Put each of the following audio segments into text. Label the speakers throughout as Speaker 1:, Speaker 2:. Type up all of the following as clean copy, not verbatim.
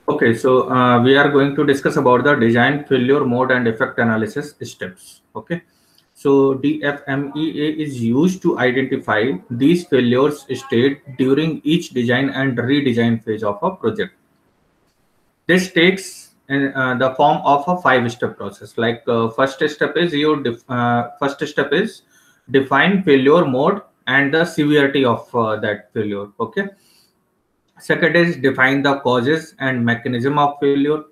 Speaker 1: Okay, so we are going to discuss about the design failure mode and effect analysis steps. Okay, so DFMEA is used to identify these failures state during each design and redesign phase of a project. This takes in, the form of a 5-step process. Like first step is define failure mode and the severity of that failure. Okay. Second is define the causes and mechanism of failure.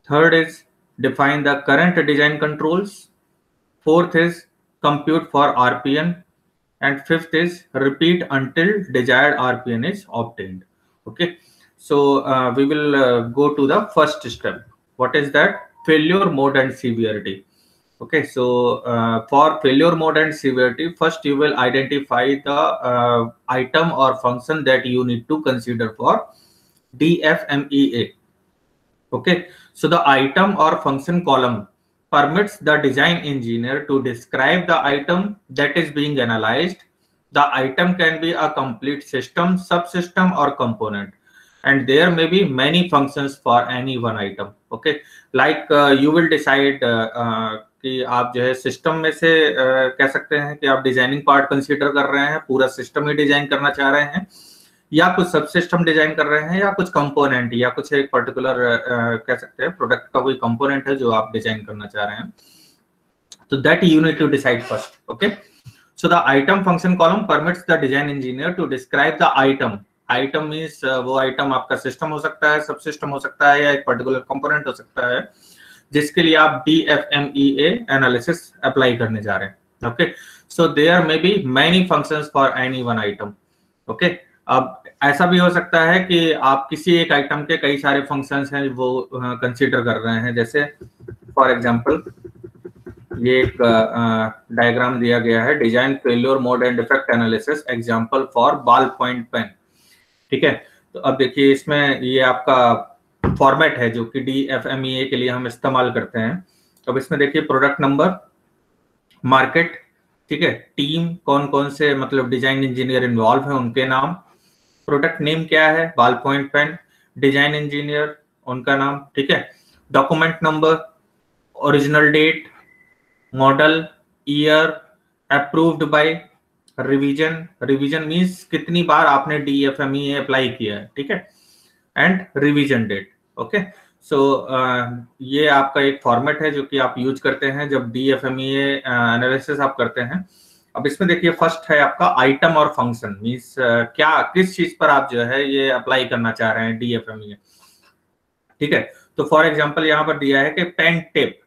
Speaker 1: Third is define the current design controls. Fourth is compute for RPN. And fifth is repeat until desired RPN is obtained. Okay. So we will go to the first step. What is that? Failure mode and severity. Okay, so for failure mode and severity, first you will identify the item or function that you need to consider for DFMEA. Okay, so the item or function column permits the design engineer to describe the item that is being analyzed. The item can be a complete system, subsystem, or component, and there may be many functions for any one item. Okay, like you will decide कि आप जो है system में से कह सकते हैं कि आप डिजाइनिंग पार्ट कंसीडर कर रहे हैं, पूरा सिस्टम ही डिजाइन करना चाह रहे हैं, या कुछ सब सिस्टम डिजाइन कर रहे हैं, या कुछ कंपोनेंट या कुछ एक पर्टिकुलर कह सकते हैं प्रोडक्ट का कोई कंपोनेंट है जो आप डिजाइन करना चाह रहे हैं. तो that you need to decide first. Okay, so the item function column permits the design engineer to describe the item. Item means वो आइटम आपका सिस्टम हो सकता है, सब सिस्टम हो सकता है, या एक पर्टिकुलर कंपोनेंट हो सकता है जिसके लिए आप DFMEA एनालिसिस अप्लाई करने जा रहे हैं. Okay, so there may be many functions for any one item. Okay, अब ऐसा भी हो सकता है कि आप किसी एक आइटम के कई सारे फंक्शंस हैं वो कंसीडर कर रहे हैं. जैसे फॉर एग्जांपल ये एक डायग्राम दिया गया है, design failure mode and effect analysis example for ball point pen. ठीक है, तो अब देखिए इसमें ये आपका फॉर्मेट है जो कि DFMEA के लिए हम इस्तेमाल करते हैं. तो अब इसमें देखिए प्रोडक्ट नंबर, मार्केट, ठीक है, टीम, कौन कौन से मतलब डिजाइन इंजीनियर इन्वॉल्व है उनके नाम, प्रोडक्ट नेम क्या है, ball point pen, design engineer उनका नाम, ठीक है, document number, original date, model, year, approved by, revision, revision means कितनी बार आपने DFMEA अप्लाई किया है, ठीक है, and revision date. Okay, so ये आपका एक फॉर्मेट है जो कि आप यूज करते हैं जब DFMEA एनालिसिस आप करते हैं. अब इसमें देखिए फर्स्ट है आपका आइटम और फंक्शन मींस क्या किस चीज पर आप जो है ये अप्लाई करना चाह रहे हैं DFMEA. ठीक है, तो फॉर एग्जांपल यहाँ पर दिया है कि पेन टिप,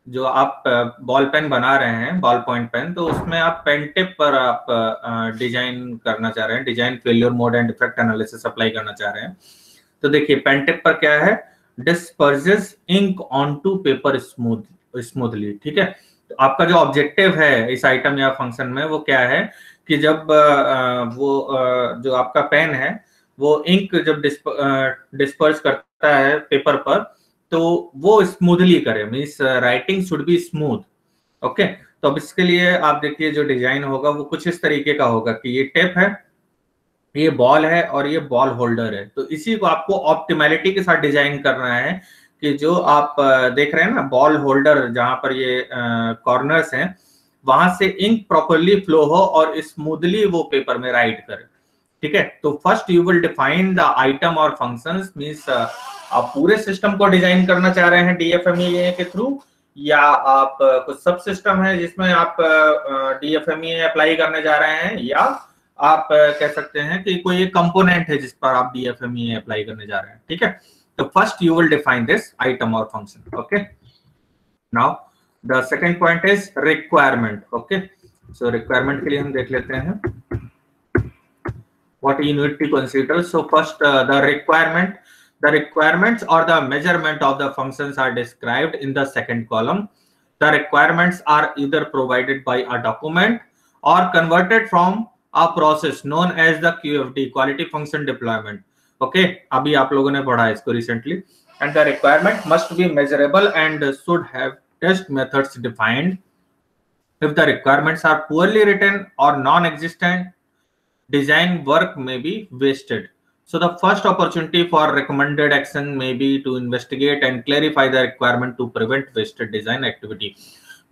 Speaker 1: जो आप बॉल पेन बना रहे हैं, बॉल पॉइंट पेन, तो उसमें आप पेन टिप पर आप डिजाइन करना चाह रहे हैं, design failure mode and effect analysis apply करना चाह रहे हैं. तो देखिए पेन टिप पर क्या है, disperses ink onto paper smoothly. ठीक है, तो आपका जो ऑब्जेक्टिव है इस आइटम या फंक्शन में वो क्या है कि जब जो आपका पेन है वो इंक जब डिस्पर्स करता है पेपर पर तो वो स्मूथली करे, means writing should be smooth. Okay, तो अब इसके लिए आप देखिए जो डिजाइन होगा वो कुछ इस तरीके का होगा कि ये टेप है, ये बॉल है और ये बॉल होल्डर है. तो इसी को आपको ऑप्टिमैलिटी के साथ डिजाइन करना है कि जो आप देख रहे हैं ना बॉल होल्डर जहां पर ये कॉर्नर्स हैं वहां से इंक प्रॉपरली फ्लो हो और स्मूथली वो पेपर में राइट करे. ठीक है, तो first you will define the item और फंक्शंस, मींस आप पूरे सिस्टम को डिजाइन करना चाह रहे हैं DFMEA के थ्रू, या आप कुछ सब सिस्टम है जिसमें आप DFMEA अप्लाई करने जा रहे हैं, या आप कह सकते हैं कि कोई एक कंपोनेंट है जिस पर आप DFMEA अप्लाई करने जा रहे हैं. ठीक है, तो first you will define this item और function. Okay, now the second point is requirement. Okay, so requirement के लिए हम देख लेते हैं what you need to consider. So first the requirements or the measurement of the functions are described in the second column. The requirements are either provided by a document or converted from a process known as the QFD, quality function deployment. Okay, अभी आप लोगों ने पढ़ा इसको recently. And the requirement must be measurable and should have test methods defined. If the requirements are poorly written or non-existent, design work may be wasted. So the first opportunity for recommended action may be to investigate and clarify the requirement to prevent wasted design activity.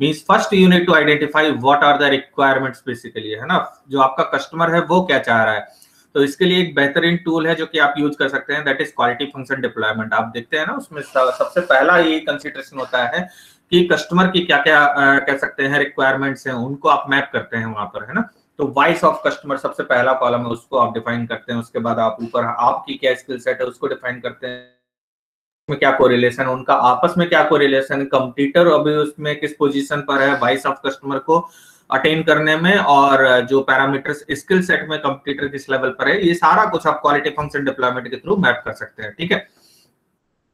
Speaker 1: Means first you need to identify what are the requirements basically, है ना, जो आपका customer है वो क्या चाह रहा है. तो इसके लिए एक बेहतरीन टूल है जो कि आप यूज कर सकते हैं, that is quality function deployment. आप देखते हैं ना, उसमें सबसे पहला ये कंसीडरेशन होता है कि कस्टमर की क्या क्या कह सकते हैं रिक्वायरमेंट्स हैं, उनको आप मैप करते हैं वहां पर, है ना. तो वॉइस ऑफ कस्टमर सबसे पहला कॉलम है, उसको आप डिफाइन करते हैं. उसके बाद आप ऊपर आपकी क्या स्किल सेट है उसको डिफाइन करते हैं, में क्या कोरिलेशन, उनका आपस में क्या कोरिलेशन, कंपटीटर अभी उसमें किस पोजीशन पर है वॉइस ऑफ कस्टमर को अटेन करने में, और जो पैरामीटर्स स्किल सेट में कंपटीटर किस लेवल पर है, ये सारा कुछ आप क्वालिटी फंक्शन डिप्लॉयमेंट के थ्रू मैप कर सकते हैं. ठीक है,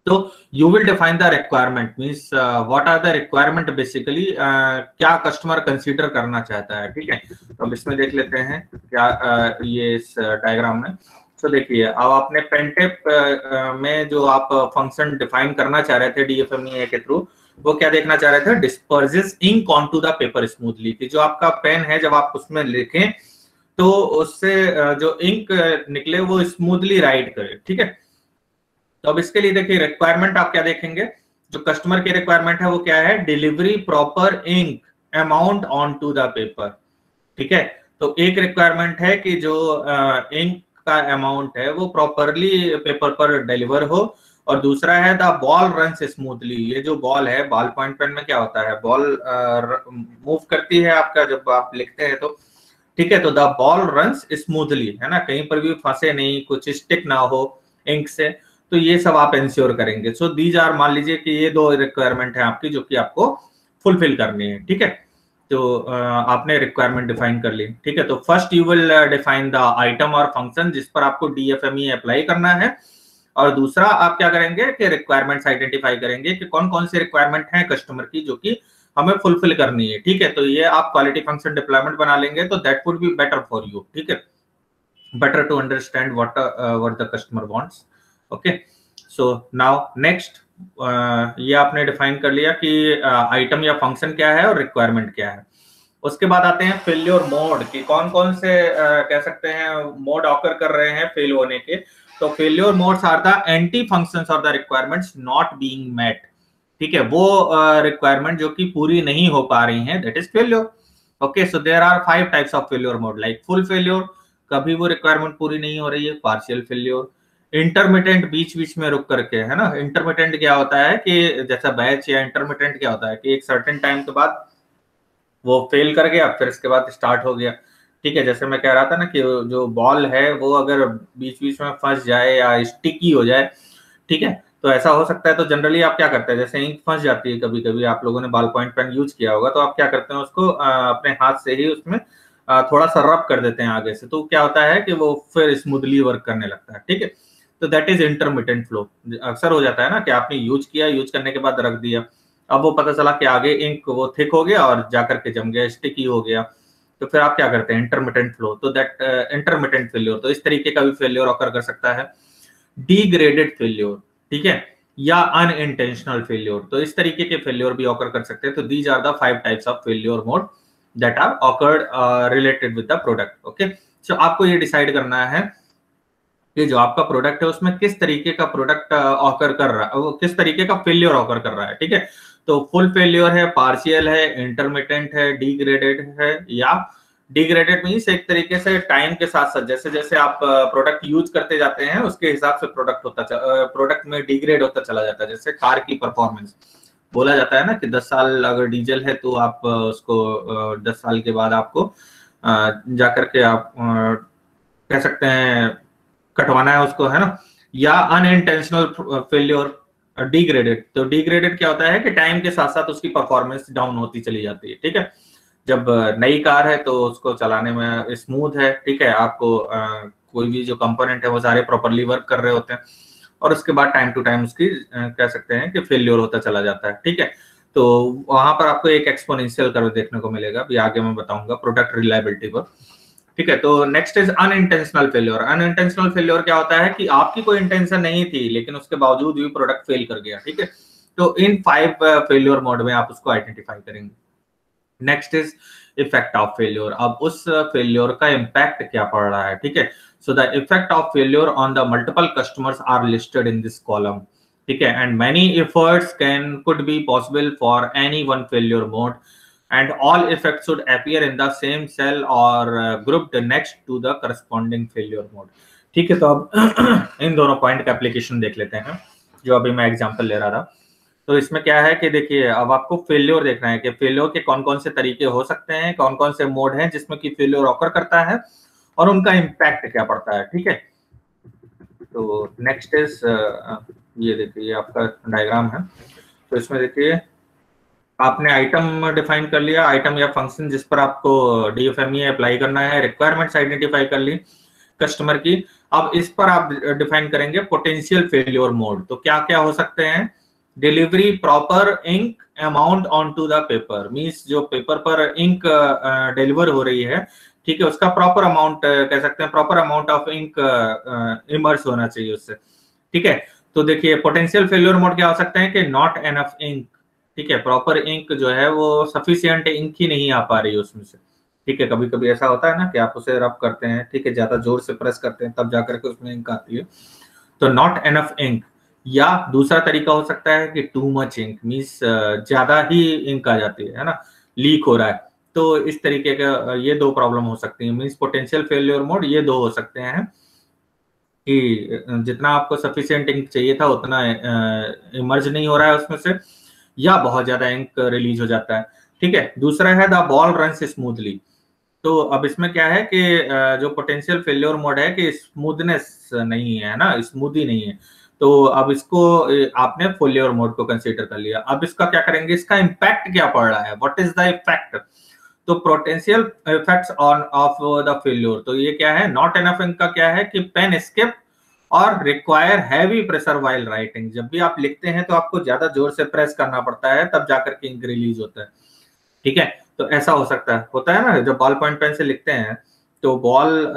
Speaker 1: तो you will define the requirement, means what are the requirement basically, क्या कस्टमर कंसीडर करना चाहता है. ठीक है, तो हम इसमें देख लेते हैं क्या ये इस डायग्राम में. तो देखिए, अब आपने पेनटेप में जो आप फंक्शन डिफाइन करना चाह रहे थे डीएफएमईए के थ्रू, वो क्या देखना चाह रहे थे, disperses ink onto the paper smoothly, कि जो आपका पेन है जब आप उसमें लिखें तो उससे जो इंक निकले वो स्मूथली राइट करे. ठीक है, तो अब इसके लिए देखिए रिक्वायरमेंट आप क्या देखेंगे, जो कस्टमर की रिक्वायरमेंट है वो क्या है, delivery proper ink amount on to the paper. ठीक है, तो एक रिक्वायरमेंट है कि जो इंक का अमाउंट है वो प्रॉपरली पेपर पर डिलीवर हो, और दूसरा है द बॉल रन्स स्मूथली. ये जो बॉल है, बॉल पॉइंट पेन में क्या होता है, बॉल मूव करती है आपका जब आप लिखते हैं तो. ठीक है, तो द बॉल रन्स स्मूथली, है ना, कहीं पर भी फंसे नहीं, कुछ स्टिक ना हो इंक से, तो ये सब आप इंश्योर करेंगे. सो दीज आर, मान लीजिए कि ये दो रिक्वायरमेंट है आपकी जो कि आपको फुलफिल करनी है. ठीक है, तो आपने रिक्वायरमेंट डिफाइन कर ली. ठीक है, तो first you will define the item और फंक्शन जिस पर आपको डीएफएमई अप्लाई करना है, और दूसरा आप क्या करेंगे कि रिक्वायरमेंट्स आइडेंटिफाई करेंगे कि कौन कौन सी रिक्वायरमेंट है कस्टमर की जो कि हमें फुलफिल करनी है. ठीक है, तो ये आप क्वालिटी फंक्शन डिप्लॉयमेंट बना लेंगे, तो that would be better for you. ठीक है, better to understand what the customer wants. Okay, so now next, ये आपने डिफाइन कर लिया कि आइटम या फंक्शन क्या है और रिक्वायरमेंट क्या है. उसके बाद आते हैं फेल्योर मोड, कि कौन कौन से कह सकते हैं मोड ऑकर कर रहे हैं फेल होने के. तो failure modes are the anti functions और the requirements not being met. ठीक है, वो रिक्वायरमेंट जो कि पूरी नहीं हो पा रही हैं, that is failure. Okay, so there are 5 types of failure mode, like full failure, कभी वो रिक्वायरमेंट पूरी नहीं हो रही है, पार्शियल फेल्योर, इंटरमिटेंट बीच बीच में रुक करके, है ना. इंटरमिटेंट क्या होता है कि जैसा बैच, या इंटरमिटेंट क्या होता है कि एक सर्टेन टाइम के बाद वो फेल कर गया, फिर इसके बाद स्टार्ट हो गया. ठीक है, जैसे मैं कह रहा था ना कि जो बॉल है वो अगर बीच बीच में फंस जाए या स्टिकी हो जाए, ठीक है, तो ऐसा हो सकता है. तो जनरली आप क्या करते हैं, जैसे इंक फंस जाती है, कभी कभी आप लोगों ने बॉल पॉइंट पेन यूज किया होगा, तो आप क्या करते हैं, उसको अपने हाथ से ही उसमें थोड़ा सा रब कर देते हैं आगे से, तो क्या होता है कि वो फिर स्मूथली वर्क करने लगता है. ठीक है, तो दैट इज इंटरमिटेंट फ्लो. अक्सर हो जाता है ना कि आपने यूज किया, यूज करने के बाद रख दिया, अब वो पता चला कि आगे इंक वो थिक हो गया और जाकर के जम गया, स्टिकी हो गया, तो फिर आप क्या करते हैं, इंटरमिटेंट फ्लो. तो दैट इंटरमिटेंट फेल्योर, तो इस तरीके का भी फेल्योर ऑकर कर सकता है. डिग्रेडेड फेल्योर, ठीक है, या अनइंटेंशनल फेल्योर, तो इस तरीके के फेल्योर भी ऑकर कर सकते हैं. तो these are the 5 types of failure mode that are occurred related with the product. Okay, so आपको ये डिसाइड करना है कि जो आपका प्रोडक्ट है उसमें किस तरीके का प्रोडक्ट ऑकर कर रहा है, वो किस तरीके का फेल्योर ऑकर कर रहा है. ठीक है, तो फुल फेल्योर है, पार्शियल है, इंटरमिटेंट है, डिग्रेडेड है, या डिग्रेडेड मींस एक तरीके से टाइम के साथ साथ जैसे जैसे आप प्रोडक्ट यूज करते जाते हैं उसके हिसाब से प्रोडक्ट में डिग्रेड होता चला जाता है. जैसे कार की परफॉर्मेंस, बोला जाता है ना कि 10 साल अगर डीजल है तो आप उसको 10 साल के बाद आपको जाकर के आप कह सकते हैं कटवाना है उसको, है ना. या अनइंटेंशनल फेल्योर, डिग्रेडेड, तो डिग्रेडेड क्या होता है कि टाइम के साथ साथ उसकी परफॉर्मेंस डाउन होती चली जाती है. ठीक है, जब नई कार है तो उसको चलाने में स्मूथ है, ठीक है, आपको कोई भी जो कंपोनेंट है वो सारे प्रॉपरली वर्क कर रहे होते हैं, और उसके बाद टाइम टू टाइम उसकी कह सकते हैं कि फेल्योर होता चला जाता है. ठीक है, तो वहां पर आपको एक एक्सपोनेंशियल कर्व देखने को मिलेगा, अभी आगे मैं बताऊंगा प्रोडक्ट रिलायबिलिटी पर. ठीक है, तो next is unintentional failure. Unintentional failure क्या होता है कि आपकी कोई इंटेंशन नहीं थी लेकिन उसके बावजूद भी प्रोडक्ट फेल कर गया. ठीक है, तो इन 5 फेल्योर मोड में आप उसको आइडेंटिफाई करेंगे. Next is effect of failure, अब उस फेल्योर का इम्पैक्ट क्या पड़ रहा है, ठीक है। So the effect of failure on the multiple customers are listed in this column, ठीक है, and many efforts could be possible for any one failure mode and all effects should appear in the same cell or grouped next to the corresponding failure mode, ठीक है। तो अब इन दोनों point का application देख लेते हैं, जो अभी मैं एग्जांपल ले रहा था। तो इसमें क्या है कि देखिए, अब आपको फेल्योर देखना है कि फेल्योर के कौन कौन से तरीके हो सकते हैं, कौन कौन से मोड हैं जिसमें कि फेल्योर ऑकर करता है और उनका इम्पैक्ट क्या पड़ता है, ठीक है। तो नेक्स्ट इज ये देखिए, ये आपका डायग्राम है। तो इसमें देखिए, आपने आइटम डिफाइन कर लिया, आइटम या फंक्शन जिस पर आपको डीएफएमई अप्लाई करना है, रिक्वायरमेंट्स आइडेंटिफाई कर ली कस्टमर की। अब इस पर आप डिफाइन करेंगे पोटेंशियल फेल्योर मोड। तो क्या क्या हो सकते हैं, delivery proper ink amount on to the paper, means जो पेपर पर इंक डिलीवर हो रही है, ठीक है, उसका प्रॉपर अमाउंट कह सकते हैं, proper amount of ink immerse होना चाहिए उससे, ठीक है। तो देखिए, पोटेंशियल फेल्योर मोड क्या हो सकते हैं कि नॉट एनफ इंक, ठीक है, प्रॉपर इंक जो है वो सफिशिएंट इंक ही नहीं आ पा रही है उसमें से, ठीक है। कभी कभी ऐसा होता है ना कि आप उसे रब करते हैं, ठीक है, ज्यादा जोर से प्रेस करते हैं तब जाकर के उसमें इंक आती है, तो नॉट एनफ इंक। या दूसरा तरीका हो सकता है कि टू मच इंक, मीन्स ज्यादा ही इंक आ जाती है ना, लीक हो रहा है। तो इस तरीके का ये दो प्रॉब्लम हो सकती है, मीन्स पोटेंशियल फेल्योर मोड ये दो हो सकते हैं कि जितना आपको सफिशिएंट इंक चाहिए था उतना इमर्ज नहीं हो रहा है उसमें से, या बहुत ज्यादा इंक रिलीज हो जाता है, ठीक है। दूसरा है द बॉल रन्स स्मूथली। तो अब इसमें क्या है कि जो पोटेंशियल फेल्योर मोड है कि स्मूथनेस नहीं है ना, स्मूथी नहीं है। तो अब इसको आपने फेल्योर मोड को कंसीडर कर लिया। अब इसका क्या करेंगे, इसका इम्पैक्ट क्या पड़ रहा है, व्हाट इज द इफेक्ट। तो potential effects on off the failure, तो ये क्या है, नॉट एनफ इंक का क्या है कि पेन स्किप और require heavy pressure while writing. जब भी आप लिखते हैं तो आपको ज्यादा जोर से प्रेस करना पड़ता है, तब जाकर के इंक रिलीज होता है, ठीक है। तो ऐसा हो सकता है, होता है ना, जब बॉल पॉइंट पेन से लिखते हैं तो बॉल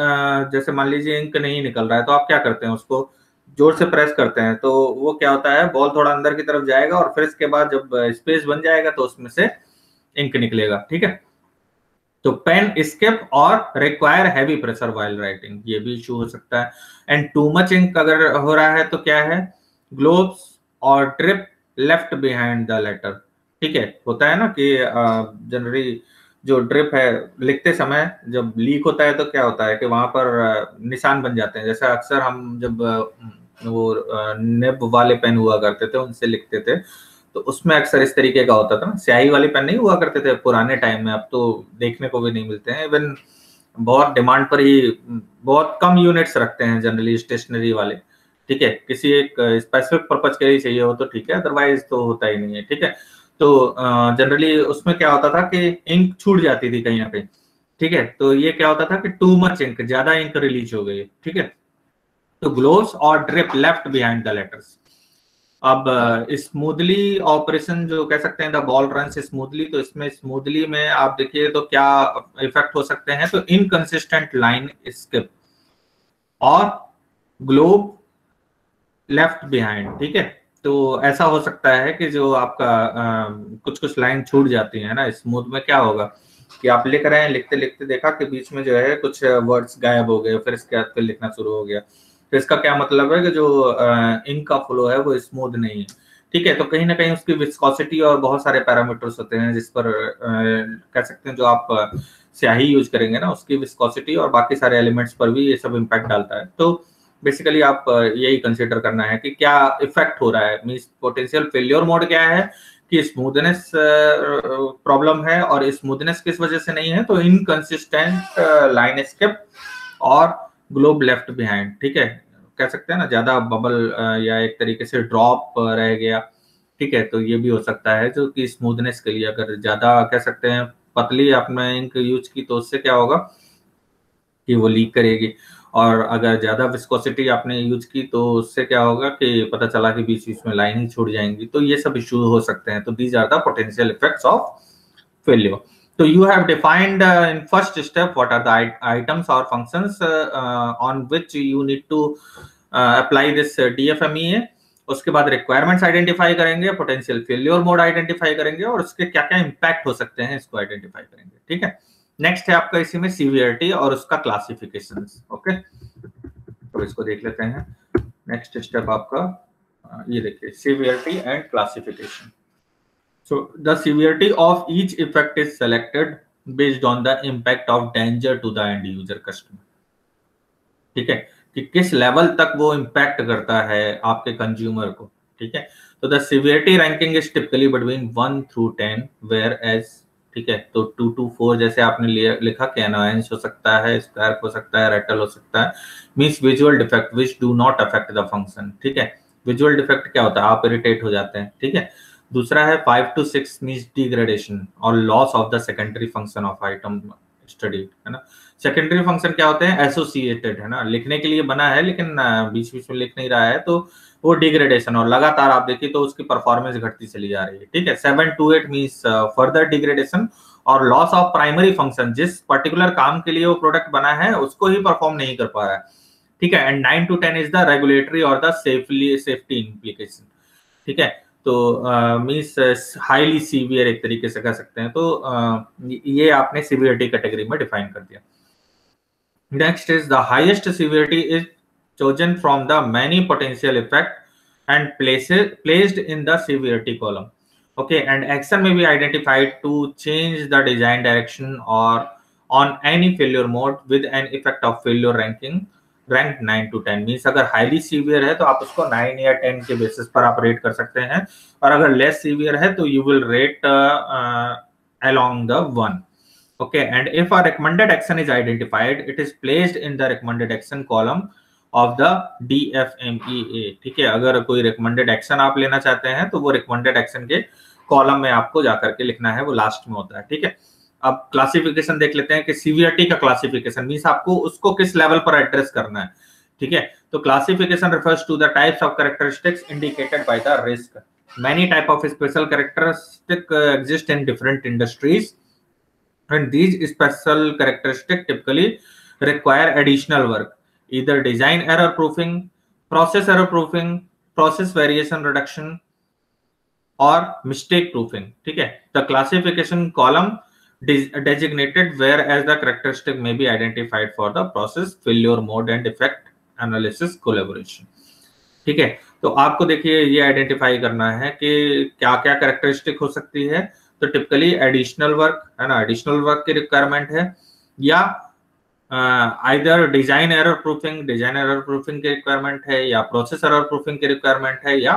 Speaker 1: जैसे मान लीजिए इंक नहीं निकल रहा है, तो आप क्या करते हैं, उसको जोर से प्रेस करते हैं, तो वो क्या होता है, बॉल थोड़ा अंदर की तरफ जाएगा और फिर इसके बाद जब स्पेस बन जाएगा तो उसमें से इंक निकलेगा, ठीक है। तो पेन स्किप और require heavy pressure while writing, ये भी इशू हो सकता है। एंड टू मच इंक अगर हो रहा है तो क्या है, ग्लोब्स और drip left behind the letter, ठीक है। होता है ना कि जनरली जो ड्रिप है, लिखते समय जब लीक होता है तो क्या होता है कि वहां पर निशान बन जाते हैं। जैसे अक्सर हम जब वो निब वाले पेन हुआ करते थे उनसे लिखते थे, तो उसमें अक्सर इस तरीके का होता था ना, स्याही वाले पेन नहीं हुआ करते थे पुराने टाइम में, अब तो देखने को भी नहीं मिलते हैं। इवन बहुत डिमांड पर ही बहुत कम यूनिट्स रखते हैं जनरली स्टेशनरी वाले, ठीक है। किसी एक स्पेसिफिक पर्पज के लिए चाहिए हो तो ठीक है, अदरवाइज तो होता ही नहीं है, ठीक है। तो जनरली उसमें क्या होता था कि इंक छूट जाती थी कहीं ना कहीं, ठीक है। तो ये क्या होता था कि टू मच इंक, ज्यादा इंक रिलीज हो गई, ठीक है। तो ग्लोव्स और drip left behind the letters. अब स्मूथली ऑपरेशन जो कह सकते हैं, द बॉल रन स्मूथली, तो इसमें स्मूथली में आप देखिए तो क्या इफेक्ट हो सकते हैं, तो इनकंसिस्टेंट लाइन स्किप और ग्लोब लेफ्ट बिहाइंड, ठीक है। तो ऐसा हो सकता है कि जो आपका कुछ कुछ लाइन छूट जाती है ना, स्मूथ में क्या होगा कि आप लिख रहे हैं, लिखते लिखते देखा कि बीच में जो है कुछ वर्ड्स गायब हो गए, फिर इसके बाद फिर लिखना शुरू हो गया। तो इसका क्या मतलब है कि जो इंक का फ्लो है वो स्मूथ नहीं है, ठीक है। तो कहीं ना कहीं उसकी विस्कोसिटी और बहुत सारे पैरामीटर्स होते हैं जिस पर कह सकते हैं जो आप स्याही यूज करेंगे ना, उसकी विस्कोसिटी और बाकी सारे एलिमेंट्स पर भी ये सब इम्पैक्ट डालता है। तो बेसिकली आप यही कंसिडर करना है कि क्या इफेक्ट हो रहा है, मींस पोटेंशियल फेल्योर मोड क्या है कि स्मूथनेस प्रॉब्लम है, और स्मूथनेस किस वजह से नहीं है, तो इनकंसिस्टेंट लाइन स्किप और ग्लोब लेफ्ट बिहाइंड, ठीक है। कह सकते हैं ना ज्यादा बबल या एक तरीके से ड्रॉप रह गया, ठीक है। तो ये भी हो सकता है जो कि स्मूथनेस के लिए अगर ज्यादा कह सकते हैं पतली आपने इंक यूज की तो उससे क्या होगा कि वो लीक करेगी, और अगर ज्यादा विस्कोसिटी आपने यूज की तो उससे क्या होगा कि पता चला कि बीच बीच में लाइन ही छूट जाएंगी। तो ये सब इश्यू हो सकते हैं। तो these are the potential effects of failure. So you have defined in first step what are the items or functions on which you need to apply this DFMEA. उसके बाद रिक्वायरमेंट्स आइडेंटिफाई करेंगे, potential failure mode identify करेंगे, और उसके क्या क्या impact हो सकते हैं इसको आइडेंटिफाई करेंगे, ठीक है। नेक्स्ट है आपका इसी में सीवियरिटी और उसका क्लासिफिकेशन। ओके, तो इसको देख लेते हैं। नेक्स्ट स्टेप आपका ये देखिए, severity and classification. So the severity of each effect is selected based on the impact of danger to the end user customer। ठीक है, कि किस लेवल तक वो इम्पैक्ट करता है आपके कंज्यूमर को। ठीक है, तो the severity ranking is typically between 1 through 10 whereas, ठीक है, तो 2 to 4 जैसे आपने लिखा कि अनोयंस हो सकता है, स्पार्क हो सकता है, रैटल हो सकता है, means visual defect which do not affect the function. ठीक है, विजुअल डिफेक्ट क्या होता है, आप इरिटेट हो जाते हैं। ठीक है, दूसरा है 5 to 6 मींस डिग्रेडेशन और loss of the secondary function of item study, है ना। सेकेंडरी फंक्शन क्या होते हैं, एसोसिएटेड, है ना, लिखने के लिए बना है लेकिन बीच बीच में लिख नहीं रहा है, तो वो डिग्रेडेशन, और लगातार आप देखिए तो उसकी परफॉर्मेंस घटती चली जा रही है। ठीक है, 7 to 8 मींस फर्दर डिग्रेडेशन और लॉस ऑफ प्राइमरी फंक्शन, जिस पर्टिकुलर काम के लिए वो प्रोडक्ट बना है उसको ही परफॉर्म नहीं कर पा रहा है। ठीक है, and 9 to 10 is the regulatory और द सेफ्टी इम्प्लीकेशन। ठीक है, तो मींस हाईली सीवियर एक तरीके से कह सकते हैं। तो ये आपने सीवियरिटी कैटेगरी में डिफाइन कर दिया। Next is the highest severity is chosen from the many potential effect and placed in the severity column. Okay, and action may be identified to change the design direction or on any failure mode with an effect of failure ranking ranked 9 to 10 means अगर highly severe है तो आप उसको 9 या 10 के basis पर आप rate कर सकते हैं, और अगर लेस सीवियर है तो you will rate along the 1. Okay, and if a recommended action is identified, it is placed in the recommended action column of the DFMEA। ठीक है, अगर कोई रिकमेंडेड एक्शन आप लेना चाहते हैं तो वो रिकमेंडेड एक्शन के कॉलम में आपको जाकर के लिखना है, वो लास्ट में होता है। ठीक है, अब क्लासिफिकेशन देख लेते हैं कि सीवियरिटी का क्लासिफिकेशन मींस आपको उसको किस लेवल पर एड्रेस करना है। ठीक है, तो classification refers to the types of characteristics indicated by the risk. Many type of special characteristic exist in different industries and these special characteristic typically require additional work, either design error proofing, process error proofing, process variation reduction or mistake proofing. ठीक है, the classification column designated whereas the characteristic may be identified for the process failure mode and defect analysis collaboration. ठीक है, तो आपको देखिए ये identify करना है कि क्या क्या कैरेक्टरिस्टिक हो सकती है। तो टिपिकली एडिशनल वर्क, है ना, एडिशनल वर्क की रिक्वायरमेंट है, या आइदर डिजाइन एरर प्रूफिंग की रिक्वायरमेंट है, या प्रोसेस एरर प्रूफिंग की रिक्वायरमेंट है, या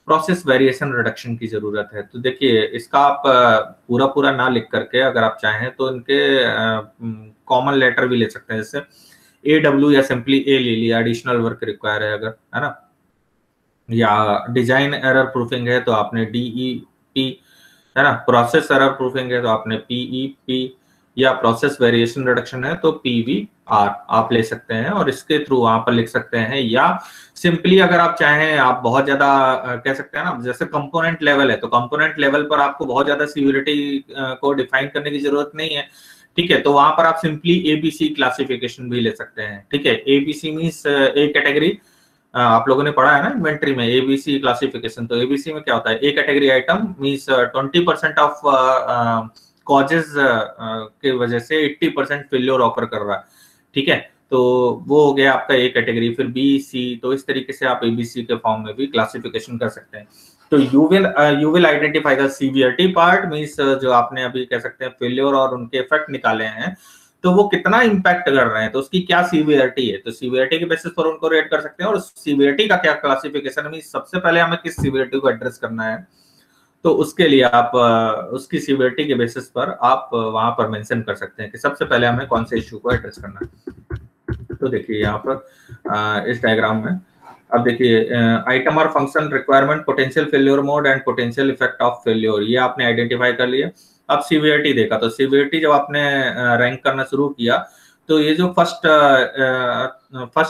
Speaker 1: प्रोसेस वेरिएशन रिडक्शन की जरूरत है। तो देखिए इसका आप पूरा पूरा ना लिख करके अगर आप चाहें तो इनके कॉमन लेटर भी ले सकते हैं, जैसे AW या सिंपली A ले लिया, एडिशनल वर्क रिक्वायर है अगर, है ना, या डिजाइन एरर प्रूफिंग है तो आपने DEP, है ना, प्रोसेस एरर प्रूफिंग है तो आपने PEP, या प्रोसेस वेरिएशन रिडक्शन है तो PVR आप ले सकते हैं और इसके थ्रू वहां पर लिख सकते हैं। या सिंपली अगर आप चाहें, आप बहुत ज्यादा कह सकते हैं ना, जैसे कंपोनेंट लेवल है तो कंपोनेंट लेवल पर आपको बहुत ज्यादा सीवियरिटी को डिफाइन करने की जरूरत नहीं है। ठीक है, तो वहां पर आप सिंपली ABC क्लासिफिकेशन भी ले सकते हैं। ठीक है, ABC मींस ए कैटेगरी, आप लोगों ने पढ़ा है ना इन्वेंट्री में ABC क्लासिफिकेशन। तो ABC में क्या होता है, A category item means 20% of causes के वजह से 80% फेल्योर ऑकर कर रहा है। ठीक है, तो वो हो गया आपका ए कैटेगरी। फिर BC, तो इस तरीके से आप ABC के फॉर्म में भी क्लासिफिकेशन कर सकते हैं। तो you will identify the severity part means जो आपने अभी कह सकते हैं फेल्योर और उनके इफेक्ट निकाले हैं, तो वो कितना इम्पैक्ट कर रहे हैं, तो उसकी क्या सीवियरिटी है, तो सीवियरिटी के बेसिस पर उनको रेट कर सकते हैं। और सीवियरिटी का क्या क्लासिफिकेशन है, सबसे पहले हमें किस सीवियरिटी को एड्रेस करना है, तो उसके लिए आप उसकी सीवियरिटी के बेसिस पर आप वहां पर मेंशन कर सकते हैं कि सबसे पहले हमें कौन से इश्यू को एड्रेस करना है। तो देखिए यहाँ पर इस डायग्राम में अब देखिए आइटम और function requirement, potential failure mode and potential effect of failure, ये आपने आइडेंटिफाई कर लिया। अब सीवियरिटी देखा, तो सीवियरिटी जब आपने रैंक करना शुरू किया तो ये जो फर्स्ट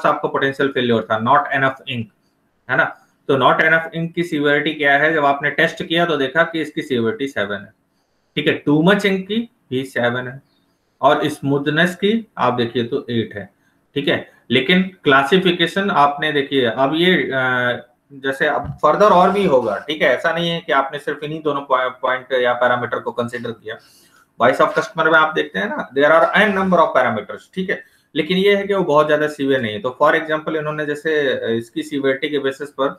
Speaker 1: आपका पोटेंशियल फेल्योर था, नॉट एनफ इंक, है ना, तो नॉट एनफ इंक की सीवियरिटी क्या है, जब आपने टेस्ट किया तो देखा कि इसकी सीवियरिटी 7 है। ठीक है, टू मच इंक की भी 7 है, और स्मूथनेस की आप देखिए तो 8 है। ठीक है, लेकिन क्लासिफिकेशन आपने देखिए अब ये जैसे अब फर्दर और भी होगा। ठीक है, ऐसा नहीं है कि आपने सिर्फ इन्हीं दोनों पॉइंट या पैरामीटर को कंसिडर किया, वॉइस ऑफ कस्टमर में आप देखते हैं ना, there are an number of parameters, ठीक है, लेकिन ये है कि वो बहुत ज्यादा सीवियर नहीं है। तो फॉर एग्जांपल इन्होंने जैसे इसकी सीवियरिटी के बेसिस पर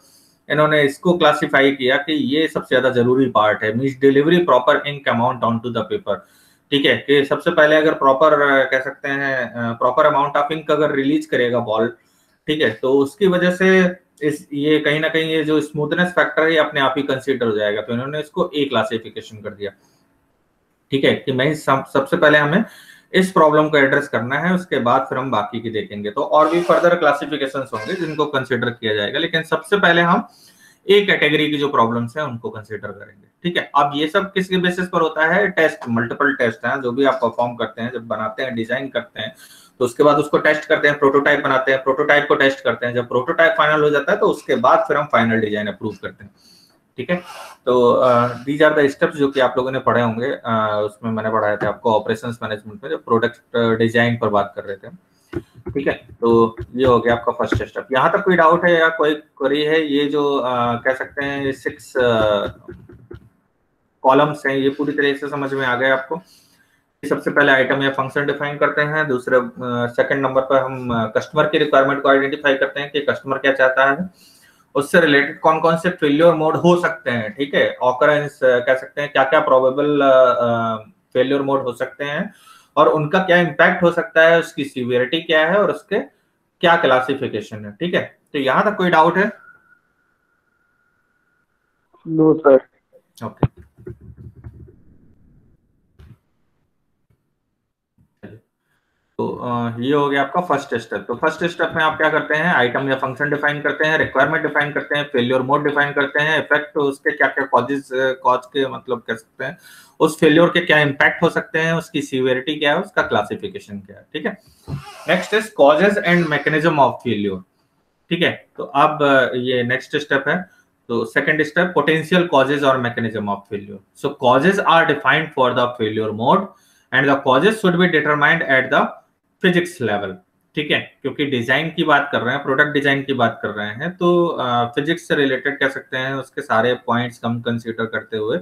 Speaker 1: इन्होंने इसको क्लासिफाई किया कि ये सबसे ज्यादा जरूरी पार्ट है, means delivery proper ink amount on to the paper, ठीक है, कि सबसे पहले अगर प्रॉपर कह सकते हैं प्रॉपर अमाउंट ऑफ इंक अगर रिलीज करेगा बॉल, ठीक है, तो उसकी वजह से इस ये कहीं ना कहीं ये जो स्मूथनेस फैक्टर है ये अपने आप ही कंसीडर हो जाएगा, तो इन्होंने इसको ए क्लासिफिकेशन कर दिया, ठीक है, कि मैं सबसे पहले हमें इस प्रॉब्लम को एड्रेस करना है, उसके बाद फिर हम बाकी की देखेंगे। तो और भी फर्दर क्लासिफिकेशंस होंगे जिनको कंसीडर किया जाएगा, लेकिन सबसे पहले हम ए कैटेगरी की जो प्रॉब्लम्स है उनको कंसीडर करेंगे, ठीक है। अब ये सब किसके बेसिस पर होता है? टेस्ट, मल्टीपल टेस्ट हैं जो भी आप परफॉर्म करते हैं, जब बनाते हैं, डिजाइन करते हैं, तो उसके बाद उसको टेस्ट करते हैं, प्रोटोटाइप बनाते हैं, प्रोटोटाइप को टेस्ट करते हैं, जब प्रोटोटाइप फाइनल हो जाता है तो उसके बाद फिर हम फाइनल डिजाइन अप्रूव करते हैं, ठीक है। तो दीज आर द स्टेप्स जो कि आप लोगों ने पढ़े होंगे, उसमें मैंने पढ़ाया था आपको ऑपरेशंस मैनेजमेंट में, जो प्रोडक्ट डिजाइन पर बात कर रहे थे, ठीक है। तो ये हो गया आपका फर्स्ट स्टेप। यहाँ तक कोई डाउट है या कोई क्वेरी है? ये जो कह सकते हैं 6 कॉलम्स हैं, ये पूरी तरह से समझ में आ गए आपको? सबसे पहले आइटम या फंक्शन डिफाइन करते हैं, दूसरे सेकंड नंबर पर हम कस्टमर की रिक्वायरमेंट को आइडेंटिफाई करते हैं कि कस्टमर क्या चाहता है, उससे रिलेटेड कौन कौन से फेल्योर मोड हो सकते हैं, ठीक है, ऑकरेंस कह सकते हैं, क्या क्या प्रोबेबल फेल्योर मोड हो सकते हैं और उनका क्या इम्पैक्ट हो सकता है, उसकी सीवियरिटी क्या है और उसके क्या क्लासिफिकेशन है, ठीक है। तो यहाँ तक कोई डाउट है?
Speaker 2: No sir.
Speaker 1: ओके, तो ये हो गया आपका फर्स्ट स्टेप। तो फर्स्ट स्टेप में आप क्या करते हैं? आइटम या फंक्शन डिफाइन करते हैं, रिक्वायरमेंट डिफाइन करते हैं, फेल्योर मोड डिफाइन करते हैं, इफेक्ट उसके क्या क्या कॉज के मतलब कह सकते हैं उस फेल्योर के क्या इंपैक्ट हो सकते हैं, उसकी सीवियरिटी क्या है, उसका क्लासिफिकेशन क्या है, ठीक है। Next is causes and mechanism of failure, ठीक है। तो अब ये नेक्स्ट स्टेप है। तो सेकंड स्टेप, पोटेंशियल कॉजेज और mechanism of failure. So causes are defined for the failure mode and the causes should be determined at the physics level, ठीक है, क्योंकि डिजाइन की बात कर रहे हैं, प्रोडक्ट डिजाइन की बात कर रहे हैं, तो फिजिक्स से रिलेटेड कह सकते हैं, उसके सारे पॉइंट्स हम कंसीडर करते हुए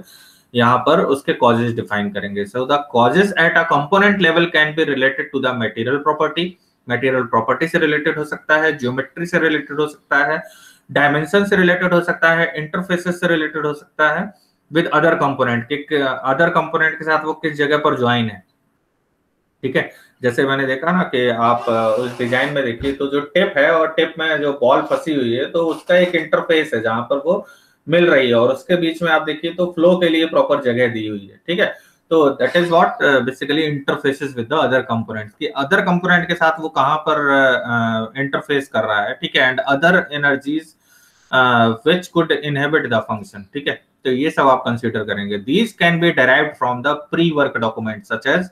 Speaker 1: यहाँ पर उसके कॉजेज डिफाइन करेंगे। So the causes at a component level can be related to the material property, material property से रिलेटेड हो सकता है, ज्योमेट्री से रिलेटेड हो सकता है, डायमेंशन से रिलेटेड हो सकता है, इंटरफेसेस से रिलेटेड हो सकता है, विद अदर कंपोनेंट के अदर कंपोनेंट के साथ वो किस जगह पर ज्वाइन है, ठीक है। जैसे मैंने देखा ना कि आप उस डिजाइन में देखिए तो जो टिप है और टिप में जो बॉल फंसी हुई है तो उसका एक इंटरफेस है जहां पर वो मिल रही है, और उसके बीच में आप देखिए तो फ्लो के लिए प्रॉपर जगह दी हुई है, ठीक है। तो that is what basically interfaces with the other components, कि अदर कंपोनेंट के साथ वो कहां पर इंटरफेस कर रहा है, ठीक है, and other energies which could inhibit the function, ठीक है। तो ये सब आप कंसीडर करेंगे। These can be derived from the pre work document such as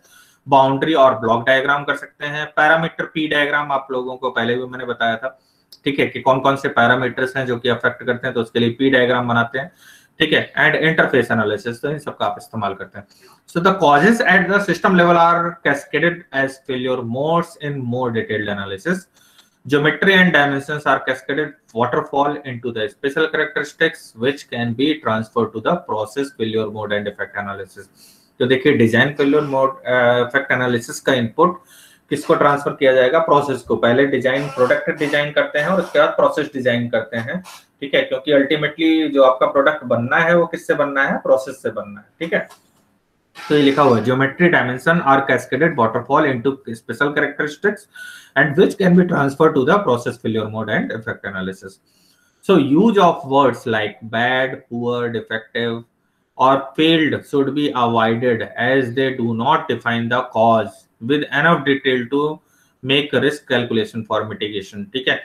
Speaker 1: boundary और ब्लॉक डायग्राम कर सकते हैं, पैरामीटर पी डायग्राम आप लोगों को पहले भी मैंने बताया था, ठीक है, कि कौन कौन से पैरामीटर्स हैं जो कि अफेक्ट करते हैं, तो उसके लिए पी डायग्राम बनाते हैं, ठीक है, एंड इंटरफेस एनालिसिस, तो इन सबका आप इस्तेमाल करते हैं। So the causes at the system level are cascaded as failure modes in more detailed analysis, geometry and dimensions are cascaded waterfall into the special characteristics which can be transferred to the process failure mode and effect analysis। तो देखिए design failure mode effect analysis का input किसको transfer किया जाएगा? Process को। पहले design product design करते हैं और उसके बाद प्रोसेस डिजाइन करते हैं, ठीक है, क्योंकि अल्टीमेटली जो आपका प्रोडक्ट बनना है वो किससे बनना है? प्रोसेस से बनना है, ठीक है। तो ये लिखा हुआ है geometry dimension are cascaded waterfall into special characteristics and which can be transferred to the process failure mode and effect analysis. So use of words like bad, poor, defective or failed should be avoided as they do not define the cause with enough detail to make risk calculation for mitigation, ठीक है।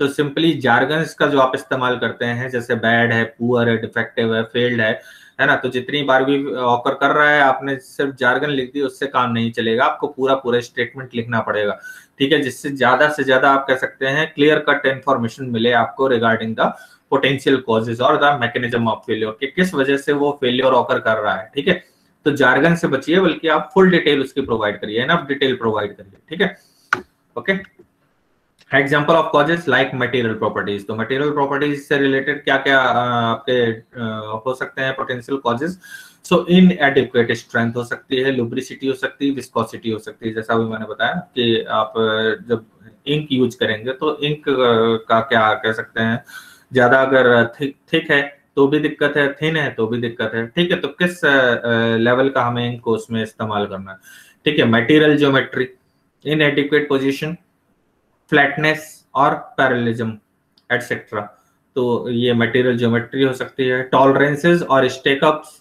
Speaker 1: तो simply jargons का जो आप इस्तेमाल करते हैं, जैसे बैड है, पुअर है, डिफेक्टिव है, फेल्ड है ना, तो जितनी बार भी ऑकर कर रहा है आपने सिर्फ जार्गन लिख दी उससे काम नहीं चलेगा, आपको पूरा पूरा स्टेटमेंट लिखना पड़ेगा, ठीक है, जिससे ज्यादा से ज्यादा आप कह सकते हैं क्लियर कट इन्फॉर्मेशन मिले आपको रिगार्डिंग द पोटेंशियल कॉजेज और द मैकेनिज्म ऑफ फेलियर, कि किस वजह से वो फेलियर ऑकर कर रहा है, ठीक है। तो जार्गन से बचिए, बल्कि आप फुल डिटेल उसकी प्रोवाइड करिए, एनफ डिटेल प्रोवाइड करिए, ठीक है, okay. Example of causes like material properties, तो मटेरियल प्रॉपर्टीज से रिलेटेड क्या क्या आपके हो सकते हैं पोटेंशियल कॉजेज? सो इनएडिक्वेट स्ट्रेंथ हो सकती है, लुब्रिसिटी हो सकती है, विस्कोसिटी हो सकती है। जैसा अभी मैंने बताया कि आप जब इंक यूज करेंगे तो इंक का क्या कह सकते हैं, ज्यादा अगर थिक है तो भी दिक्कत है, थिन है तो भी दिक्कत है। ठीक है, तो किस लेवल का हमें इंक को उसमें इस्तेमाल करना है। ठीक है, material geometry, inadequate position, flatness और पैरेललिज्म एटसेट्रा। तो ये मटेरियल ज्योमेट्री हो सकती है। टॉलरेंसेस और stackups,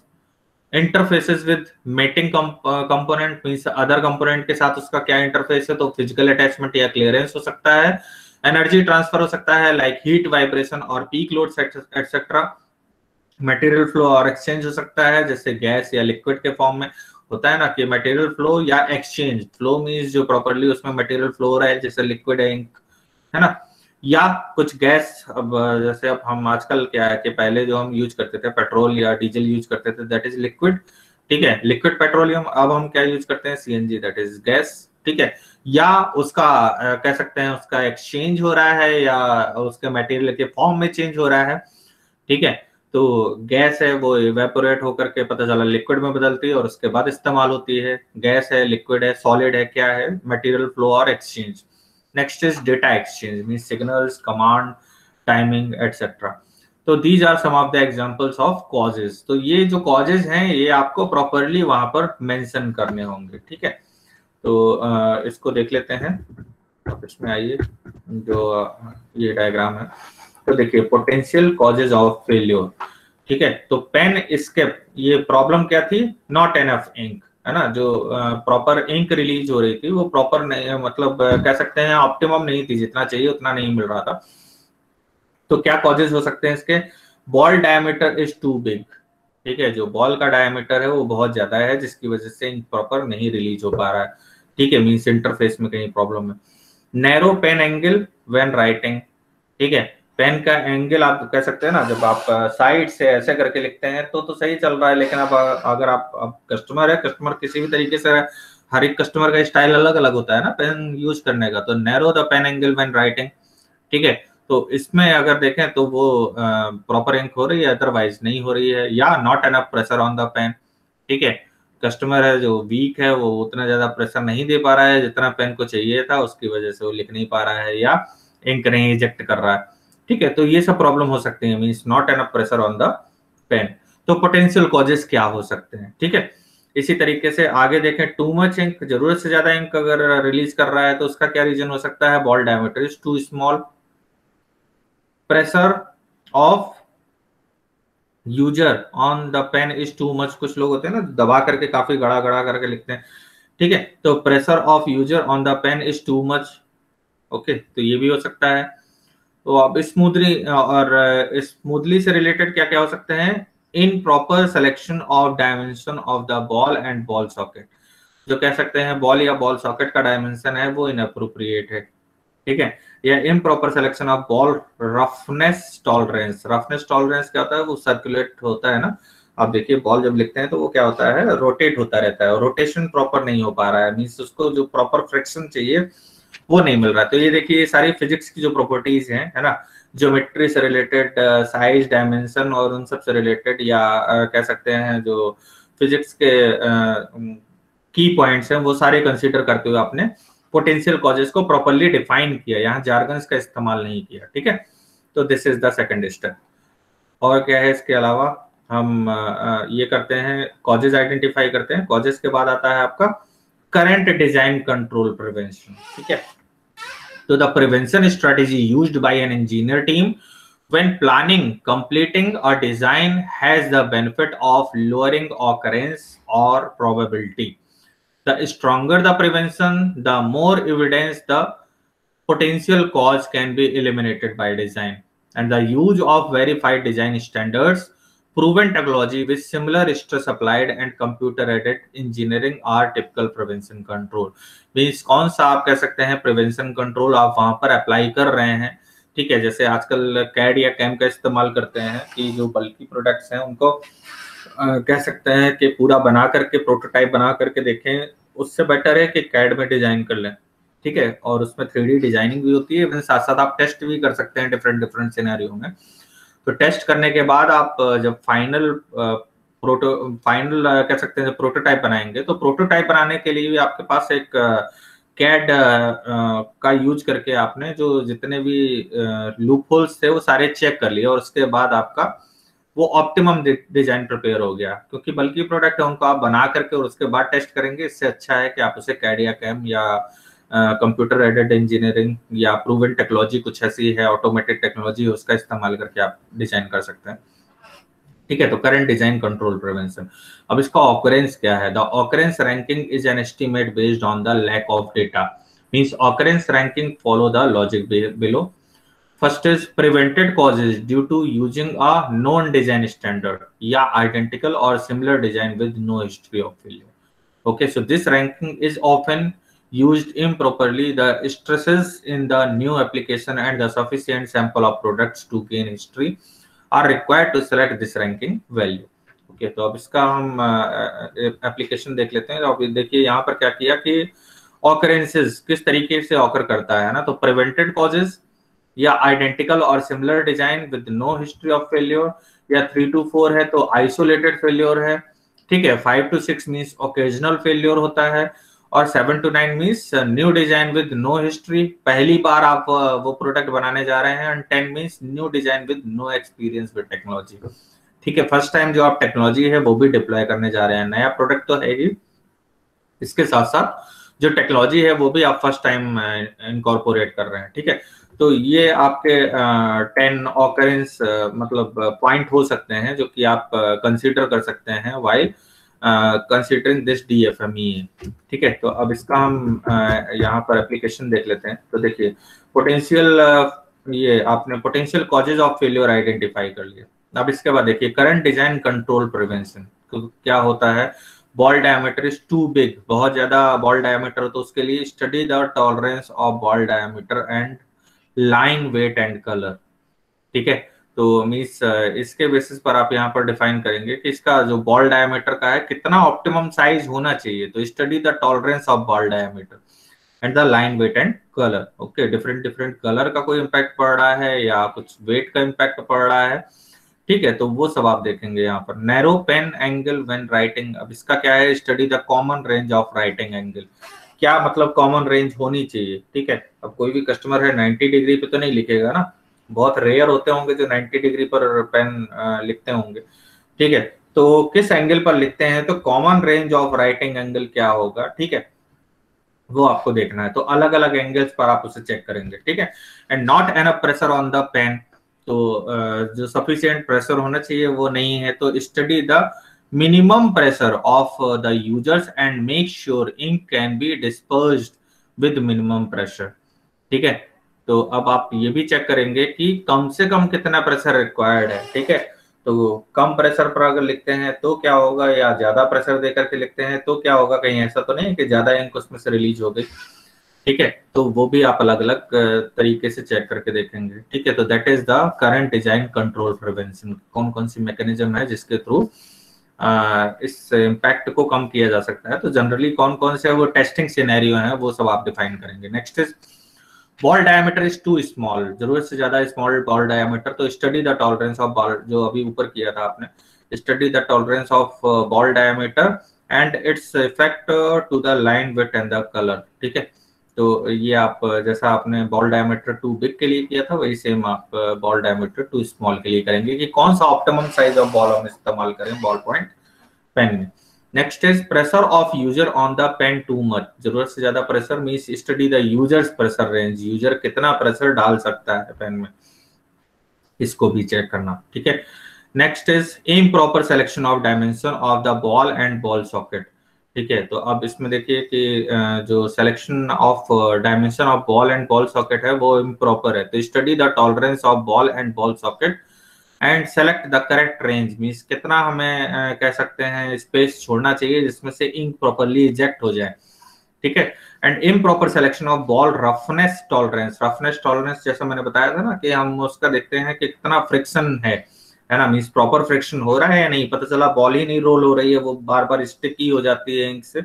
Speaker 1: interfaces with mating component, means other component के साथ उसका क्या इंटरफेस है, तो फिजिकल अटैचमेंट या क्लियरेंस हो सकता है। एनर्जी ट्रांसफर हो सकता है लाइक हीट, वाइब्रेशन और peak load etcetera. Material flow और एक्सचेंज हो सकता है, जैसे गैस या लिक्विड के फॉर्म में होता है ना कि मटेरियल फ्लो या एक्सचेंज। फ्लो मींस जो प्रॉपर्ली उसमें मटेरियल फ्लो हो रहा है, जैसे लिक्विड है, इंक है ना, या कुछ गैस। अब जैसे अब हम आजकल क्या है कि पहले जो हम यूज करते थे पेट्रोल या डीजल यूज करते थे, दैट इज लिक्विड। ठीक है, लिक्विड पेट्रोलियम। अब हम क्या यूज करते हैं, सीएनजी, दैट इज गैस। ठीक है, या उसका कह सकते हैं उसका एक्सचेंज हो रहा है या उसके मटेरियल के फॉर्म में चेंज हो रहा है। ठीक है, तो गैस है वो इवेपोरेट होकर के पता चला लिक्विड में बदलती है और उसके बाद इस्तेमाल होती है। गैस है, लिक्विड है, सॉलिड है, क्या है, मटेरियल फ्लो और exchange. Next is data exchange, means signals, command, timing etcetera. तो these are some of the examples of causes. तो ये जो कॉजेज हैं ये आपको प्रॉपरली वहां पर मेंशन करने होंगे। ठीक है, तो इसको देख लेते हैं। इसमें आइए, जो ये डायग्राम है, तो देखिए पोटेंशियल कॉजेज ऑफ फेल्योर। ठीक है, तो पेन एस्केप, ये प्रॉब्लम क्या थी, नॉट एनफ इंक, है ना, जो प्रॉपर इंक रिलीज हो रही थी वो प्रॉपर नहीं, मतलब कह सकते हैं ऑप्टिमम नहीं थी, जितना चाहिए उतना नहीं मिल रहा था। तो क्या कॉजेज हो सकते हैं इसके, ball diameter is too big. ठीक है, जो बॉल का डायमीटर है वो बहुत ज्यादा है जिसकी वजह से इंक प्रॉपर नहीं रिलीज हो पा रहा है। ठीक है, मीन्स इंटरफेस में कहीं प्रॉब्लम है। Narrow pen angle when writing. ठीक है, पेन का एंगल आप कह सकते हैं ना, जब आप साइड से ऐसे करके लिखते हैं तो सही चल रहा है, लेकिन अब अगर आप कस्टमर है, कस्टमर किसी भी तरीके से, हर एक कस्टमर का स्टाइल अलग अलग होता है ना पेन यूज करने का। तो narrow the pen angle when writing. ठीक है, तो इसमें अगर देखें तो वो प्रॉपर इंक हो रही है, अदरवाइज नहीं हो रही है, या not enough pressure on the pen. ठीक है, कस्टमर है जो वीक है वो उतना ज्यादा प्रेशर नहीं दे पा रहा है जितना पेन को चाहिए था, उसकी वजह से वो लिख नहीं पा रहा है या इंक नहीं इजेक्ट कर रहा है। ठीक है, तो ये सब प्रॉब्लम हो सकती है, means not enough pressure on the pen. तो पोटेंशियल कॉजेस क्या हो सकते हैं। ठीक है, इसी तरीके से आगे देखें, टू मच इंक, जरूरत से ज्यादा इंक अगर रिलीज कर रहा है तो उसका क्या रीजन हो सकता है, ball diameter is too small, pressure of user on the pen is too much. कुछ लोग होते हैं ना दबा करके काफी गड़ा गड़ा करके लिखते हैं। ठीक है, तो pressure of user on the pen is too much. Okay, तो ये भी हो सकता है। तो अब स्मूथली, और स्मूथली से रिलेटेड क्या क्या हो सकते हैं, in proper selection of dimension of the ball and ball socket. जो कह सकते हैं बॉल या बॉल सॉकेट का डायमेंशन है वो इनअप्रोप्रिएट है। ठीक है, या improper selection of ball roughness tolerance. Roughness tolerance क्या होता है, वो सर्कुलेट होता है ना, आप देखिए बॉल जब लिखते हैं तो वो क्या होता है, रोटेट होता रहता है, और रोटेशन प्रॉपर नहीं हो पा रहा है, मींस उसको जो प्रॉपर फ्रिक्शन चाहिए वो नहीं मिल रहा है। तो ये देखिए, ये सारी फिजिक्स की जो प्रॉपर्टीज हैं, है ना, ज्योमेट्री से रिलेटेड, साइज, डायमेंशन और उन सब से रिलेटेड, या कह सकते हैं जो फिजिक्स के की पॉइंट्स हैं वो सारे कंसीडर करते हुए आपने पोटेंशियल कॉजेस को प्रॉपर्ली डिफाइन किया, यहाँ जार्गन्स का इस्तेमाल नहीं किया। ठीक है, तो this is the second step. और क्या है इसके अलावा, हम ये करते हैं, कॉजेज आइडेंटिफाई करते हैं। कॉजेज के बाद आता है आपका करंट डिजाइन कंट्रोल प्रिवेंशन। ठीक है, तो the prevention strategy used by an engineer team when planning, completing a design has the benefit of lowering occurrence or probability. The stronger the prevention, the more evidence the potential cause can be eliminated by design. And the use of verified design standards, proven technology with similar stress applied and computer aided engineering are typical prevention control. Means कौन सा आप कह सकते हैं prevention control आप वहां पर apply कर रहे हैं। ठीक है, जैसे आजकल कैड या कैम का इस्तेमाल करते हैं कि जो बल्कि प्रोडक्ट्स हैं उनको कह सकते हैं कि पूरा बना करके, प्रोटोटाइप बना करके देखें, उससे बेटर है कि कैड में डिजाइन कर लें। ठीक है, और उसमें 3D डिजाइनिंग भी होती है, साथ साथ आप टेस्ट भी कर सकते हैं डिफरेंट डिफरेंट सिनेरियो में। तो टेस्ट करने के बाद आप जब फाइनल प्रोटो फाइनल कह सकते हैं प्रोटोटाइप बनाएंगे, तो प्रोटोटाइप बनाने के लिए भी आपके पास एक कैड का यूज करके आपने जो जितने भी लूप होल्स थे वो सारे चेक कर लिए, और उसके बाद आपका वो ऑप्टिमम डिजाइन प्रिपेयर हो गया। क्योंकि बल्कि प्रोडक्ट है उनको आप बना करके और उसके बाद टेस्ट करेंगे, इससे अच्छा है कि आप उसे कैड या कैम या कंप्यूटर एडेड इंजीनियरिंग या प्रूवन टेक्नोलॉजी कुछ ऐसी है, ऑटोमेटेड टेक्नोलॉजी, उसका इस्तेमाल करके आप डिजाइन कर सकते हैं। ठीक है, तो करंट डिजाइन कंट्रोल प्रिवेंशन। अब इसका ऑकरेंस क्या है? The occurrence ranking is an estimate based on the lack of data, means occurrence ranking follow the logic below. First is prevented causes due to using a non design standard या identical और similar design with no history of failure. Okay, so this ranking is often used improperly. The stresses in the new application and the sufficient sample of products to gain history are required to select this ranking value. Okay, तो अब इसका हम application देख लेते हैं। अब देखिए यहाँ पर क्या किया कि ऑकरेंसेस किस तरीके से ऑकर करता है ना, तो प्रिवेंटेड कॉजेज या आइडेंटिकल और similar design with no history of failure, या 3 to 4 है तो आइसोलेटेड फेल्योर है। ठीक है, 5 to 6 मीन्स ओकेजनल फेल्योर होता है, और 7 to 9 means new design with no history, पहली बार आप वो प्रोडक्ट बनाने जा रहे हैं, and 10 means new design with no experience with technology. ठीक है, फर्स्ट टाइम जो आप टेक्नोलॉजी है वो भी डिप्लॉय करने जा रहे हैं, नया प्रोडक्ट तो है ही, इसके साथ साथ जो टेक्नोलॉजी है वो भी आप फर्स्ट टाइम इनकॉर्पोरेट कर रहे हैं। ठीक है, तो ये आपके 10 ऑकरेंस मतलब पॉइंट हो सकते हैं जो कि आप कंसीडर कर सकते हैं वाइल कंसीडरिंग दिस DFMEA। ठीक है, तो अब इसका हम यहाँ पर एप्लीकेशन देख लेते हैं। तो देखिए पोटेंशियल ये आपने potential causes of failure identify कर लिया। अब इसके बाद देखिए करंट डिजाइन कंट्रोल प्रिवेंशन। तो क्या होता है? Ball diameter is too big, बहुत ज्यादा बॉल डायमीटर, तो उसके लिए study the tolerance of ball diameter and line weight and colour. ठीक है, तो मीन्स इसके बेसिस पर आप यहाँ पर डिफाइन करेंगे कि इसका जो बॉल डायमीटर का है कितना ऑप्टिमम साइज होना चाहिए। तो study the tolerance of ball diameter and the line weight and colour. Okay, different different colour का कोई इम्पैक्ट पड़ रहा है या कुछ वेट का इम्पैक्ट पड़ रहा है। ठीक है, तो वो सब आप देखेंगे यहाँ पर। Narrow pen angle when writing, अब इसका क्या है? Study the common range of writing angle. क्या मतलब कॉमन रेंज होनी चाहिए? ठीक है, अब कोई भी कस्टमर है 90 डिग्री पे तो नहीं लिखेगा ना, बहुत रेयर होते होंगे जो 90 डिग्री पर पेन लिखते होंगे। ठीक है, तो किस एंगल पर लिखते हैं? तो common range of writing angle क्या होगा? ठीक है, वो आपको देखना है। तो अलग अलग एंगल्स पर आप उसे चेक करेंगे। ठीक है, and not enough pressure on the pen, तो जो सफिशिएंट प्रेशर होना चाहिए वो नहीं है। तो study the minimum pressure of the users and make sure ink can be dispersed with minimum pressure। ठीक है, तो अब आप ये भी चेक करेंगे कि कम से कम कितना प्रेशर रिक्वायर्ड है। ठीक है, तो कम प्रेशर पर अगर लिखते हैं तो क्या होगा, या ज्यादा प्रेशर देकर के लिखते हैं तो क्या होगा, कहीं ऐसा तो नहीं कि ज्यादा इंक उसमें से रिलीज हो गई। ठीक है, तो वो भी आप अलग अलग तरीके से चेक करके देखेंगे। ठीक है, तो that is the current design control prevention. कौन कौन सी मैकेनिज्म है जिसके थ्रू इस इम्पैक्ट को कम किया जा सकता है। तो जनरली कौन कौन से वो टेस्टिंग सिनेरियो हैं वो सब आप डिफाइन करेंगे। Next is ball diameter is too small, जरूरत से ज्यादा स्मॉल बॉल डायमीटर। तो study the tolerance of ball, जो अभी ऊपर किया था आपने, study the tolerance of ball diameter and its effect to the line width and the colour. ठीक है, तो ये आप जैसा आपने बॉल डायमीटर टू बिग के लिए किया था वही सेम आप बॉल डायमीटर टू स्मॉल के लिए करेंगे कि कौन सा ऑप्टिमम साइज ऑफ बॉल हम इस्तेमाल करें बॉल पॉइंट पेन में। Next is pressure of user on the pen too much, जरूरत से ज्यादा pressure means study the users pressure range, user कितना प्रेशर डाल सकता है पेन में, इसको भी चेक करना। ठीक है, next is improper selection of dimension of the ball and ball socket. ठीक है, तो अब इसमें देखिए कि जो selection of dimension of ball and ball socket है वो इम्प्रॉपर है। तो study the tolerance of ball and ball socket and select the correct range, means कितना हमें कह सकते हैं स्पेस छोड़ना चाहिए जिसमें से इंक प्रॉपर्ली इजेक्ट हो जाए। ठीक है, and improper selection of ball roughness tolerance. Roughness tolerance जैसा मैंने बताया था ना कि हम उसका देखते हैं कि कितना फ्रिक्शन है ना, मींस प्रॉपर फ्रिक्शन हो रहा है या नहीं, पता चला बॉल ही नहीं रोल हो रही है, वो बार बार स्टिकी हो जाती है इंक से।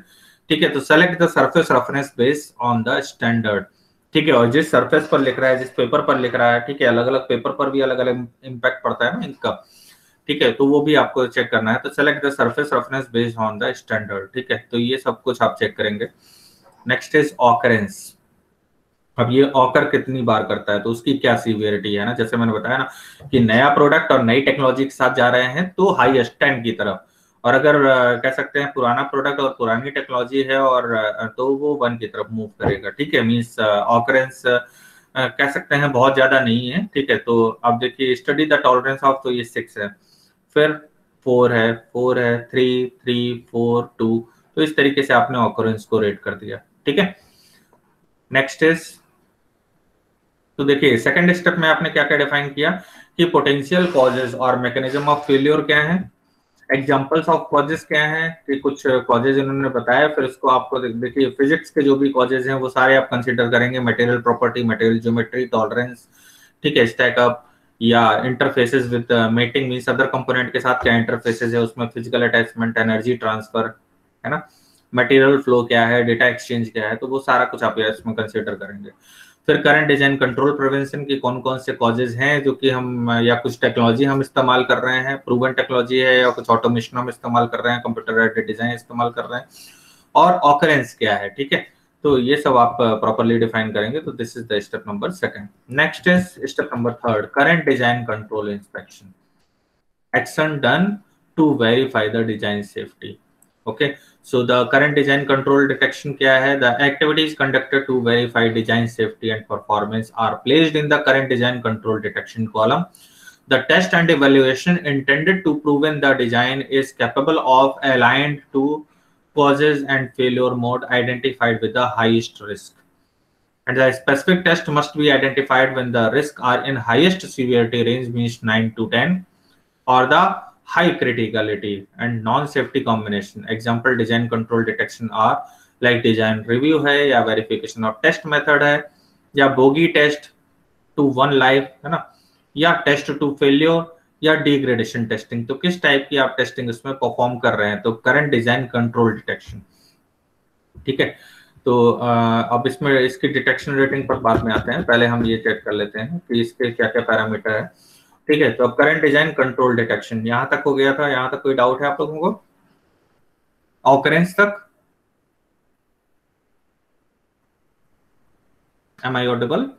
Speaker 1: ठीक है, तो select the surface roughness based on the standard. ठीक है, और जिस सरफेस पर लिख रहा है, जिस पेपर पर लिख रहा है, ठीक है, अलग अलग पेपर पर भी अलग अलग इम्पैक्ट पड़ता है ना इनका। ठीक है, तो वो भी आपको चेक करना है। तो select the surface roughness based on the standard, ठीक है, तो ये सब कुछ आप चेक करेंगे। Next is occurrence. अब ये ऑकर कितनी बार करता है, तो उसकी क्या सीवियरिटी है ना, जैसे मैंने बताया ना कि नया प्रोडक्ट और नई टेक्नोलॉजी के साथ जा रहे हैं तो हाई स्टैंड की तरफ, और अगर कह सकते हैं पुराना प्रोडक्ट और पुरानी टेक्नोलॉजी है और तो वो वन की तरफ मूव करेगा, ठीक है। मींस ऑकरेंस कह सकते हैं बहुत ज्यादा नहीं है, ठीक है। तो अब देखिए स्टडी द टॉलरेंस ऑफ, तो ये 6 है, फिर 4 है 3, 3, 4, 2, तो इस तरीके से आपने ऑकरेंस को रेट कर दिया, ठीक है। नेक्स्ट इज, तो देखिए सेकंड स्टेप में आपने क्या क्या डिफाइन किया कि पोटेंशियल कॉजेज और मैकेनिज्म ऑफ फेल्योर क्या है, एग्जांपल्स ऑफ कॉजेज क्या हैं, कि कुछ कॉजेज इन्होंने बताया, फिर उसको आपको देखिए फिजिक्स के जो भी कॉजेज हैं वो सारे आप कंसीडर करेंगे, material property, material geometry, tolerance, ठीक है, स्टैकअप या interfaces with mating, means other component के साथ क्या इंटरफेसेस है उसमें, फिजिकल अटैचमेंट, एनर्जी ट्रांसफर, है ना, मटेरियल फ्लो क्या है, डेटा एक्सचेंज क्या है, तो वो सारा कुछ आप इसमें कंसीडर करेंगे। फिर करंट डिजाइन कंट्रोल प्रिवेंशन की कौन कौन से कॉजेज हैं जो कि हम या कुछ टेक्नोलॉजी हम इस्तेमाल कर रहे हैं, प्रूवन टेक्नोलॉजी है या कुछ ऑटोमेशन हम इस्तेमाल कर रहे हैं, कंप्यूटर एडेड डिजाइन इस्तेमाल कर रहे हैं, और ऑकरेंस क्या है, ठीक है। तो ये सब आप प्रॉपर्ली डिफाइन करेंगे। तो this is the step number second. Next is step number third, current design control inspection, action done to verify the design safety. Okay, so the current design control detection क्या है, the activities conducted to verify design safety and performance are placed in the current design control detection column. The test and evaluation intended to prove the design is capable of aligned to causes and failure mode identified with the highest risk, and the specific test must be identified when the risks are in highest severity range, means 9 to 10, or the high criticality and non-safety combination. Example design control detection are like design review है या verification of test method है या bogie test to one life, है ना, या test to failure या degradation testing। तो किस टाइप की आप टेस्टिंग उसमें परफॉर्म कर रहे हैं, तो करंट डिजाइन कंट्रोल डिटेक्शन, ठीक है। तो अब इसमें इसकी डिटेक्शन रेटिंग पर बाद में आते हैं, पहले हम ये चेक कर लेते हैं कि इसके क्या क्या पैरामीटर है, ठीक है। तो अब करंट डिजाइन कंट्रोल डिटेक्शन यहां तक हो गया था, यहां तक कोई डाउट है आप लोगों को, ऑकरेंस तक? Am I audible?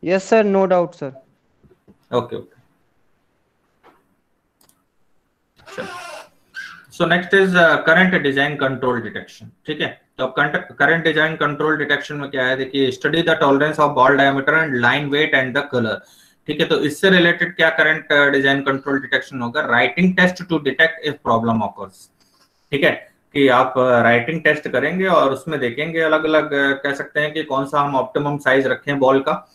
Speaker 2: Yes sir, no doubt sir.
Speaker 1: Okay okay, so next is current design control detection, ठीक है। तो अब करंट डिजाइन कंट्रोल डिटेक्शन में क्या है, देखिए study the tolerance of ball diameter and line weight and the colour, ठीक है। तो इससे रिलेटेड क्या करंट डिजाइन कंट्रोल डिटेक्शन होगा, writing test to detect if problem occurs, ठीक है, कि आप राइटिंग टेस्ट करेंगे और उसमें देखेंगे अलग अलग कह सकते हैं कि कौन सा हम ऑप्टिमम साइज रखें बॉल का,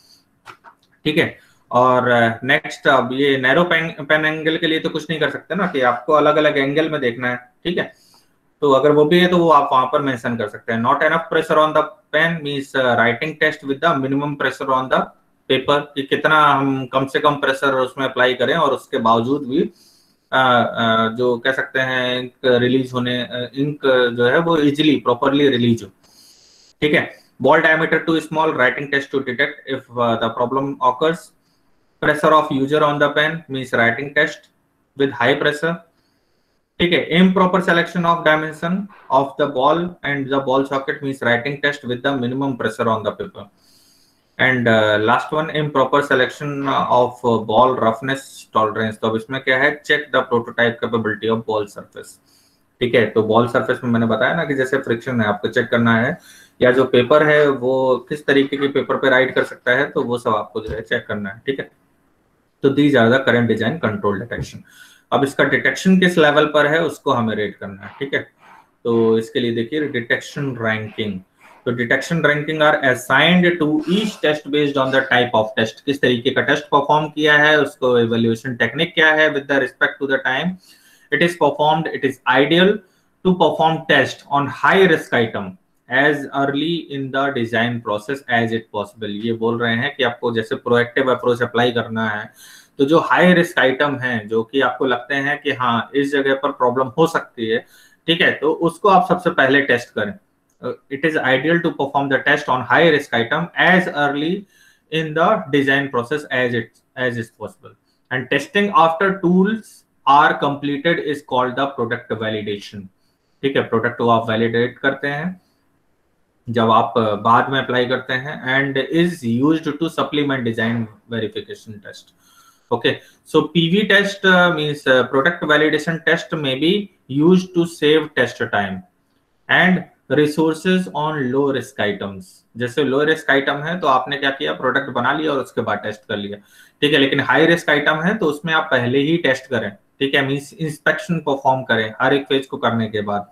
Speaker 1: ठीक है। और नेक्स्ट, अब ये नैरो पेन एंगल के लिए तो कुछ नहीं कर सकते ना, कि आपको अलग अलग एंगल में देखना है, ठीक है। तो अगर वो भी है तो वो आप वहां पर मेंशन कर सकते हैं। Not enough pressure on the pen means writing test with the minimum pressure on the paper, कि कितना हम कम से कम प्रेशर उसमें अप्लाई करें और उसके बावजूद भी जो कह सकते हैं इंक रिलीज होने, इंक जो है वो इजिली प्रॉपरली रिलीज हो, ठीक है। Ball diameter too small, writing test to detect if the problem occurs, pressure of user on the pen means writing test with high pressure, ठीक है। improper selection of dimension of the ball and the ball socket means writing test with the minimum pressure on the paper, and last one improper selection of ball roughness tolerance। तो अब इसमें क्या है, check the prototype capability of ball surface, ठीक है। तो ball surface में मैंने बताया ना कि जैसे फ्रिक्शन है आपको चेक करना है, या जो पेपर है वो किस तरीके के पेपर पे राइड कर सकता है, तो वो सब आपको जो है चेक करना है, ठीक है। तो these are the current design control detection. अब इसका डिटेक्शन किस लेवल पर है उसको हमें रेट करना है, ठीक है। तो इसके लिए देखिए डिटेक्शन रैंकिंग। तो detection ranking are assigned to each test based on the type of test, किस तरीके का टेस्ट परफॉर्म किया है, उसको इवैल्यूएशन टेक्निक क्या है with the respect to the time it is performed. It is ideal to perform test on high risk item as early in the design process as it possible। ये बोल रहे हैं कि आपको जैसे प्रोएक्टिव अप्रोच अप्लाई करना है, तो जो हाई रिस्क आइटम है जो कि आपको लगते हैं कि हाँ इस जगह पर प्रॉब्लम हो सकती है, ठीक है, तो उसको आप सबसे पहले टेस्ट करें। it is ideal to perform the test on high risk item as early in the design process as is possible. And testing after tools are completed is called the product validation. ठीक है, product को आप validate करते हैं जब आप बाद में अप्लाई करते हैं, and is used to supplement design verification test. Okay, so PV test means product validation test may be used to save test time and resources on low risk items. जैसे low risk item है तो आपने क्या किया, product बना लिया और उसके बाद टेस्ट कर लिया, ठीक है. लेकिन हाई रिस्क आइटम है तो उसमें आप पहले ही टेस्ट करें, ठीक है, मींस इंस्पेक्शन परफॉर्म करें हर एक फेज को करने के बाद.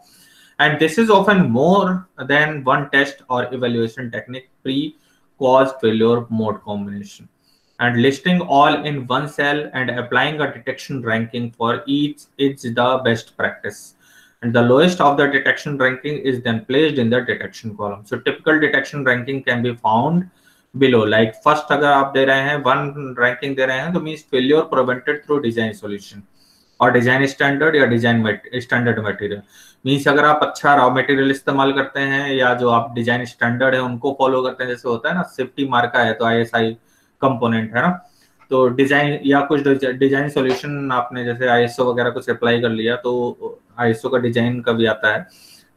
Speaker 1: And this is often more than one test or evaluation technique pre-cause failure mode combination. And listing all in one cell and applying a detection ranking for each is the best practice. And the lowest of the detection ranking is then placed in the detection column. So typical detection ranking can be found below. Like first अगर आप दे रहे हैं 1 ranking दे रहे हैं तो means failure prevented through design solution और design standard या design standard material. Means अगर आप अच्छा रॉ मटेरियल इस्तेमाल करते हैं या जो आप डिजाइन स्टैंडर्ड है उनको फॉलो करते हैं, जैसे होता है ना सेफ्टी मार्का है तो ISI कंपोनेंट है ना, तो डिजाइन या कुछ डिजाइन सॉल्यूशन आपने जैसे ISO वगैरह कुछ अप्लाई कर लिया तो ISO का डिजाइन का भी आता है,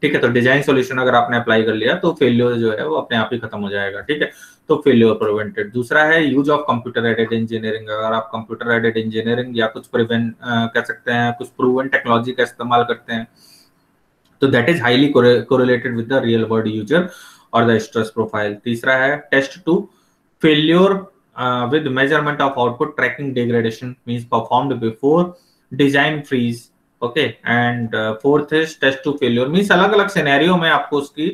Speaker 1: ठीक है. तो डिजाइन सॉल्यूशन अगर आपने अप्लाई कर लिया तो फेलियर जो है वो अपने आप ही खत्म हो जाएगा, ठीक है. तो फेलियर प्रिवेंटेड. दूसरा है use of computer aided engineering. अगर आप कंप्यूटर एडेड इंजीनियरिंग या कुछ कह सकते हैं कुछ प्रूवन टेक्नोलॉजी का इस्तेमाल करते हैं तो that is highly correlated with the real world user और द स्ट्रेस प्रोफाइल. तीसरा है test to failure with measurement of output tracking degradation means performed before design freeze. Okay, and fourth is test to failure means अलग अलग scenario में आपको उसकी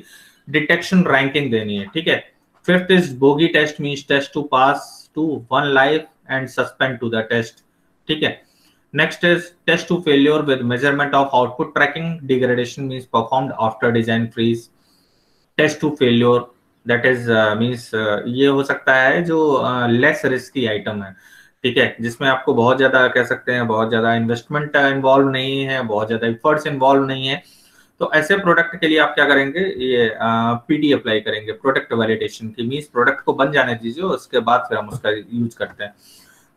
Speaker 1: detection ranking देनी है, ठीक है. Fifth is bogey test means test to pass to 1 life and suspend to the test, ठीक है. Next is test to failure with measurement of output tracking degradation means performed after design freeze. Test to failure that is means ये हो सकता है जो less risky item है, ठीक है, जिसमें आपको बहुत ज्यादा कह सकते हैं बहुत ज्यादा इन्वेस्टमेंट इन्वॉल्व नहीं है, बहुत ज्यादा एफर्ट्स इन्वॉल्व नहीं है. तो ऐसे प्रोडक्ट के लिए आप क्या करेंगे, ये PD अप्लाई करेंगे प्रोडक्ट वैलिडेशन की. मीन्स प्रोडक्ट को बन जाने दीजिए उसके बाद फिर हम उसका यूज करते हैं.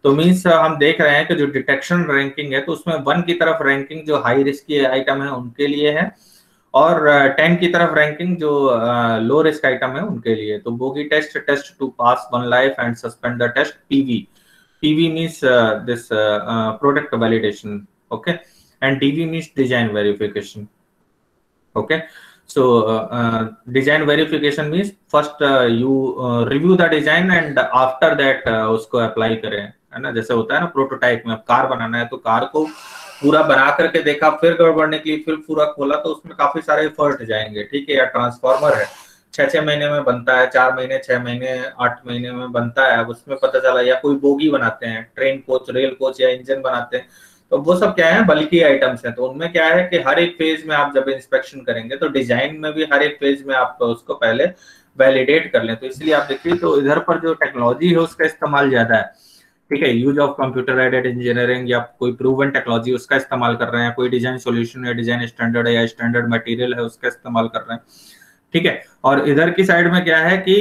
Speaker 1: तो मीन्स हम देख रहे हैं कि जो डिटेक्शन रैंकिंग है तो उसमें 1 की तरफ रैंकिंग जो हाई रिस्की आइटम है उनके लिए है और 10 की तरफ रैंकिंग जो लो रिस्क आइटम है उनके लिए. तो bogey test test to pass 1 life and suspend the test. PV means this product validation, okay, and DV means design verification. Okay, so design verification means first you review the design and after that उसको apply करें, है ना. जैसे होता है ना prototype में, car बनाना है तो कार को पूरा बना करके देखा, फिर गड़बड़ निकली, फिर पूरा खोला तो उसमें काफी सारे एफर्ट जाएंगे, ठीक है. या ट्रांसफार्मर है 6 महीने में बनता है, 4 महीने 6 महीने 8 महीने में बनता है. अब उसमें पता चला, या कोई बोगी बनाते हैं, ट्रेन कोच, रेल कोच या इंजन बनाते हैं, तो वो सब क्या है बल्कि आइटम्स हैं. तो उनमें क्या है कि हर एक फेज में आप जब इंस्पेक्शन करेंगे तो डिजाइन में भी हर एक फेज में आप उसको पहले वैलिडेट कर लें. तो इसलिए आप देखिए तो इधर पर जो टेक्नोलॉजी है उसका इस्तेमाल ज्यादा है, ठीक है. Use of computer aided engineering या कोई प्रूवन टेक्नोलॉजी उसका इस्तेमाल कर रहे हैं, कोई डिजाइन सॉल्यूशन या डिजाइन स्टैंडर्ड या स्टैंडर्ड मटेरियल है उसका इस्तेमाल कर रहे हैं, ठीक है. और इधर की साइड में क्या है कि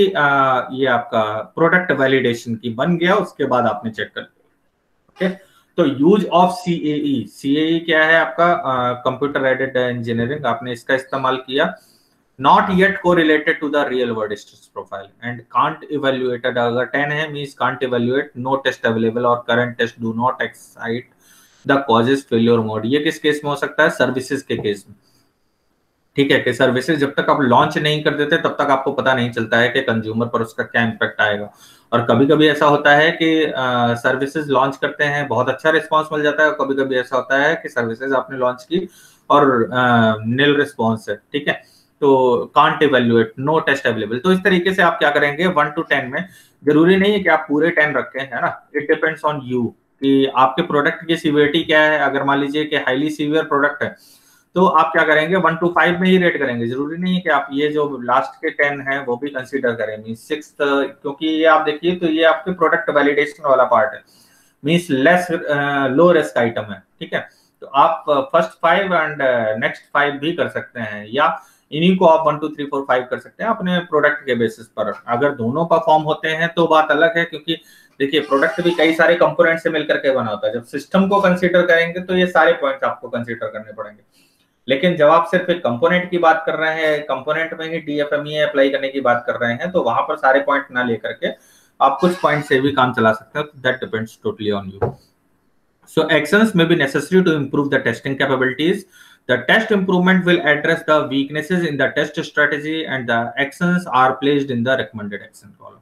Speaker 1: ये आपका प्रोडक्ट वैलिडेशन की बन गया, उसके बाद आपने चेक कर लिया, ओके. तो यूज ऑफ CAE क्या है आपका, कंप्यूटर एडेड इंजीनियरिंग, आपने इसका इस्तेमाल किया. not yet correlated to the real world stress profile and can't evaluate. अगर 10 है means can't evaluate, no test available और current test do not excite the causes failure mode. ये किस केस में हो सकता है, सर्विसेज के केस में, ठीक है. कि सर्विसेज जब तक आप लॉन्च नहीं कर देते तब तक आपको पता नहीं चलता है कि कंज्यूमर पर उसका क्या इम्पैक्ट आएगा. और कभी कभी ऐसा होता है कि सर्विसेज लॉन्च करते हैं, बहुत अच्छा रिस्पॉन्स मिल जाता है, और कभी कभी ऐसा होता है कि सर्विसेज आपने लॉन्च की और नील रिस्पॉन्स है, ठीक है. तो can't evaluate, no test available. तो इस तरीके से आप क्या करेंगे 1 to 10 में, जरूरी नहीं है कि आप पूरे 10 रखें, है ना. इट डिपेंड्स ऑन यू कि आपके प्रोडक्ट की सीवियरिटी क्या है. अगर मान लीजिए कि हाईली सीवियर प्रोडक्ट है तो आप क्या करेंगे 1 to 5 में ही रेट करेंगे. जरूरी नहीं है कि आप ये जो लास्ट के 10 है वो भी कंसीडर करें. मींस 6, क्योंकि ये आप देखिए तो ये आपके प्रोडक्ट वैलिडेशन वाला पार्ट है, means less low risk item है, ठीक है. तो आप फर्स्ट 5 एंड नेक्स्ट 5 भी कर सकते हैं, या इन्हीं को आप 1 2 3 4 5 कर सकते हैं अपने प्रोडक्ट के बेसिस पर। अगर दोनों परफॉर्म होते हैं तो बात अलग है, क्योंकि देखिए प्रोडक्ट भी कई सारे कंपोनेंट से मिलकर के बना होता है। जब सिस्टम को कंसीडर करेंगे तो ये सारे पॉइंट्स आपको कंसीडर करने पड़ेंगे, लेकिन जब आप सिर्फ एक कंपोनेंट की बात कर रहे हैं, कंपोनेंट में ही डीएफएमई अप्लाई करने की बात कर रहे हैं, तो वहां पर सारे पॉइंट ना लेकर के आप कुछ पॉइंट से भी काम चला सकते हैं। That depends totally on you. So actions may be necessary to improve the testing capabilities. The test improvement will address the weaknesses in the test strategy and the actions are placed in the recommended action column.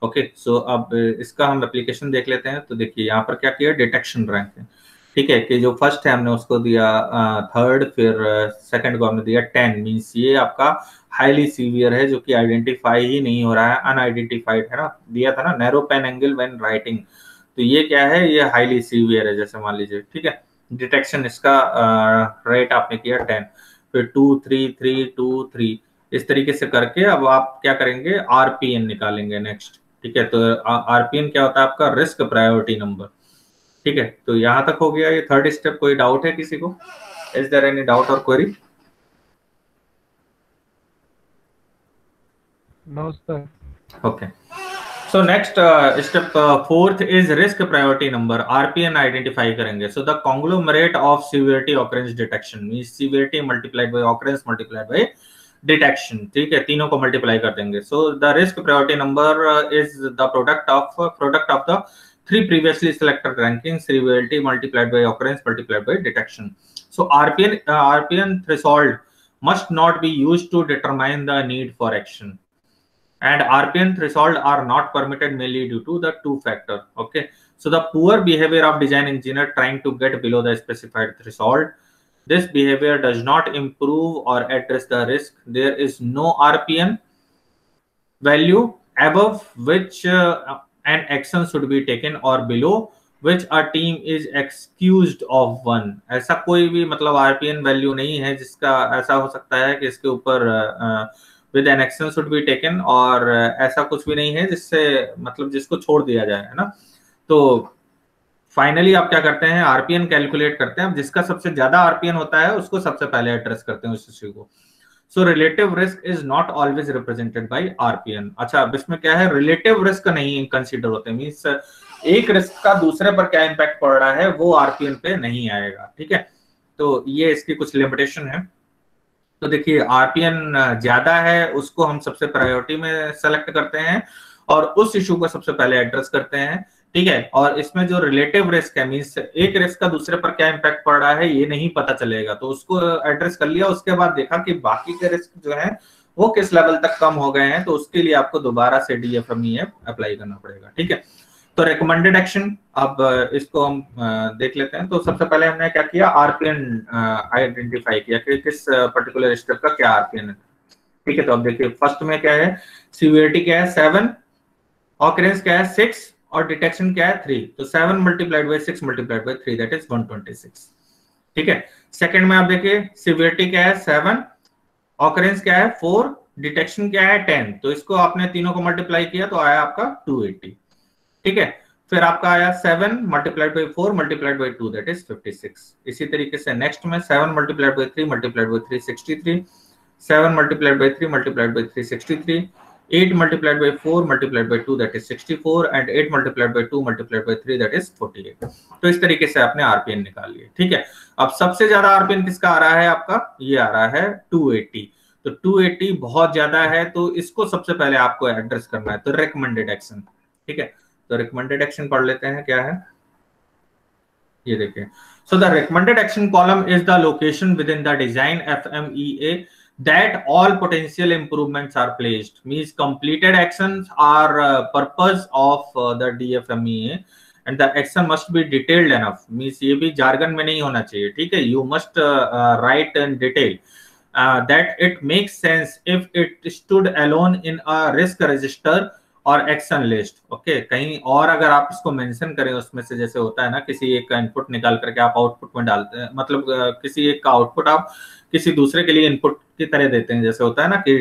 Speaker 1: Okay, so अब इसका हम application देख लेते हैं। तो देखिए यहाँ पर क्या किया, डिटेक्शन रैंक है, ठीक है, कि जो फर्स्ट है हमने उसको दिया 3rd, फिर सेकंड को हमने दिया 10, मींस ये आपका हाईली सीवियर है, जो कि आइडेंटिफाई ही नहीं हो रहा है, अनआइडेंटिफाइड है ना, दिया था ना narrow pen angle when writing, तो ये क्या है, ये हाईली सीवियर है जैसे मान लीजिए, ठीक है। डिटेक्शन इसका रेट आपने किया 10, फिर 2 3 3 2 3, इस तरीके से करके अब आप क्या करेंगे, आरपीएन निकालेंगे नेक्स्ट, ठीक है। तो आरपीएन क्या होता है आपका, रिस्क प्रायोरिटी नंबर, ठीक है। तो यहां तक हो गया ये 3rd स्टेप। कोई डाउट है किसी को? इज देयर एनी डाउट और query?
Speaker 3: No sir.
Speaker 1: Okay, so next step 4th is risk priority number, RPN identify करेंगे। so the conglomerate of severity occurrence detection means severity multiplied by occurrence multiplied by detection, ठीक है, तीनों को multiply कर देंगे। so the risk priority number is the product of the 3 previously selected rankings, severity multiplied by occurrence multiplied by detection. so RPN threshold must not be used to determine the need for action, and RPN threshold are not permitted mainly due to the 2 factor. Okay, so the poor behavior of design engineer trying to get below the specified threshold. This behavior does not improve or address the risk. There is no RPN value above which an action should be taken or below which a team is excused of one. ऐसा कोई भी मतलब RPN value नहीं है जिसका ऐसा हो सकता है कि इसके ऊपर with an action should be taken, और ऐसा कुछ भी नहीं है जिससे मतलब जिसको छोड़ दिया जाए, है ना। तो फाइनली आप क्या करते हैं, आरपीएन कैलकुलेट करते हैं। जिसका सबसे ज्यादा आरपीएन होता है उसको सबसे पहले एड्रेस करते हैं उस इश्यू को। So relative risk is not always represented by RPN. अच्छा, अब इसमें क्या है, रिलेटिव रिस्क नहीं कंसीडर होते, मींस एक रिस्क का दूसरे पर क्या इम्पैक्ट पड़ रहा है वो आरपीएन पे नहीं आएगा, ठीक है। तो ये इसकी कुछ लिमिटेशन है। तो देखिए आरपीएन ज्यादा है उसको हम सबसे प्रायोरिटी में सेलेक्ट करते हैं और उस इशू को सबसे पहले एड्रेस करते हैं, ठीक है। और इसमें जो रिलेटिव रिस्क है, मींस एक रिस्क का दूसरे पर क्या इम्पैक्ट पड़ रहा है ये नहीं पता चलेगा, तो उसको एड्रेस कर लिया। उसके बाद देखा कि बाकी के रिस्क जो है वो किस लेवल तक कम हो गए हैं, तो उसके लिए आपको दोबारा से डीएफएमई अप्लाई करना पड़ेगा, ठीक है। तो रिकमेंडेड एक्शन, अब इसको हम देख लेते हैं। तो सबसे पहले हमने क्या किया, आरपीएन आइडेंटिफाई किया कि किस पर्टिकुलर स्टेप का क्या आरपीएन है, ठीक है। तो अब देखिए फर्स्ट में क्या है, सीवियरिटी क्या है 7, ऑकरेंस क्या है 6 और डिटेक्शन क्या है 3। तो 7 multiplied by 6 multiplied by 3 that is 126, ठीक है। सेकंड में आप देखिए सीवियरिटी क्या है 7, ऑकरेंस क्या है 4, डिटेक्शन क्या है 10। तो इसको आपने तीनों को मल्टीप्लाई किया तो आया आपका 280, ठीक है। फिर आपका आया 7 multiplied by 4 multiplied by 2 that is 56। इसी तरीके से नेक्स्ट में 7 multiplied by 3 multiplied by 3 63, 7 multiplied by 3 multiplied by 3 63, 8 multiplied by 4 multiplied by 2 that is 64 and 8 multiplied by 2 multiplied by 3 that is 48। तो इस तरीके से आपने आरपीएन निकाल लिए, ठीक है। अब सबसे ज्यादा आरपीएन किसका आ रहा है, आपका ये आ रहा है 280। तो 280 बहुत ज्यादा है, तो इसको सबसे पहले आपको एड्रेस करना है, तो रिकमेंडेड एक्शन, ठीक है। तो रिकमेंडेड एक्शन पढ़ लेते हैं क्या है, ये देखिए। So the recommended action column is the location with in the design FMEA that all potential improvements are placed, means completed actions are purpose of the DFMEA and the action must be detailed enough, means ये भी jargon में नहीं होना चाहिए, ठीक है। you must write in detail that it makes sense if it stood alone in a risk register और action list, okay. कहीं और अगर आप इसको मेंशन करें उसमें से, जैसे होता है ना किसी एक का इनपुट निकाल करके आप आउटपुट में डालते हैं, मतलब किसी एक का आउटपुट आप किसी दूसरे के लिए इनपुट की तरह देते हैं, जैसे होता है ना कि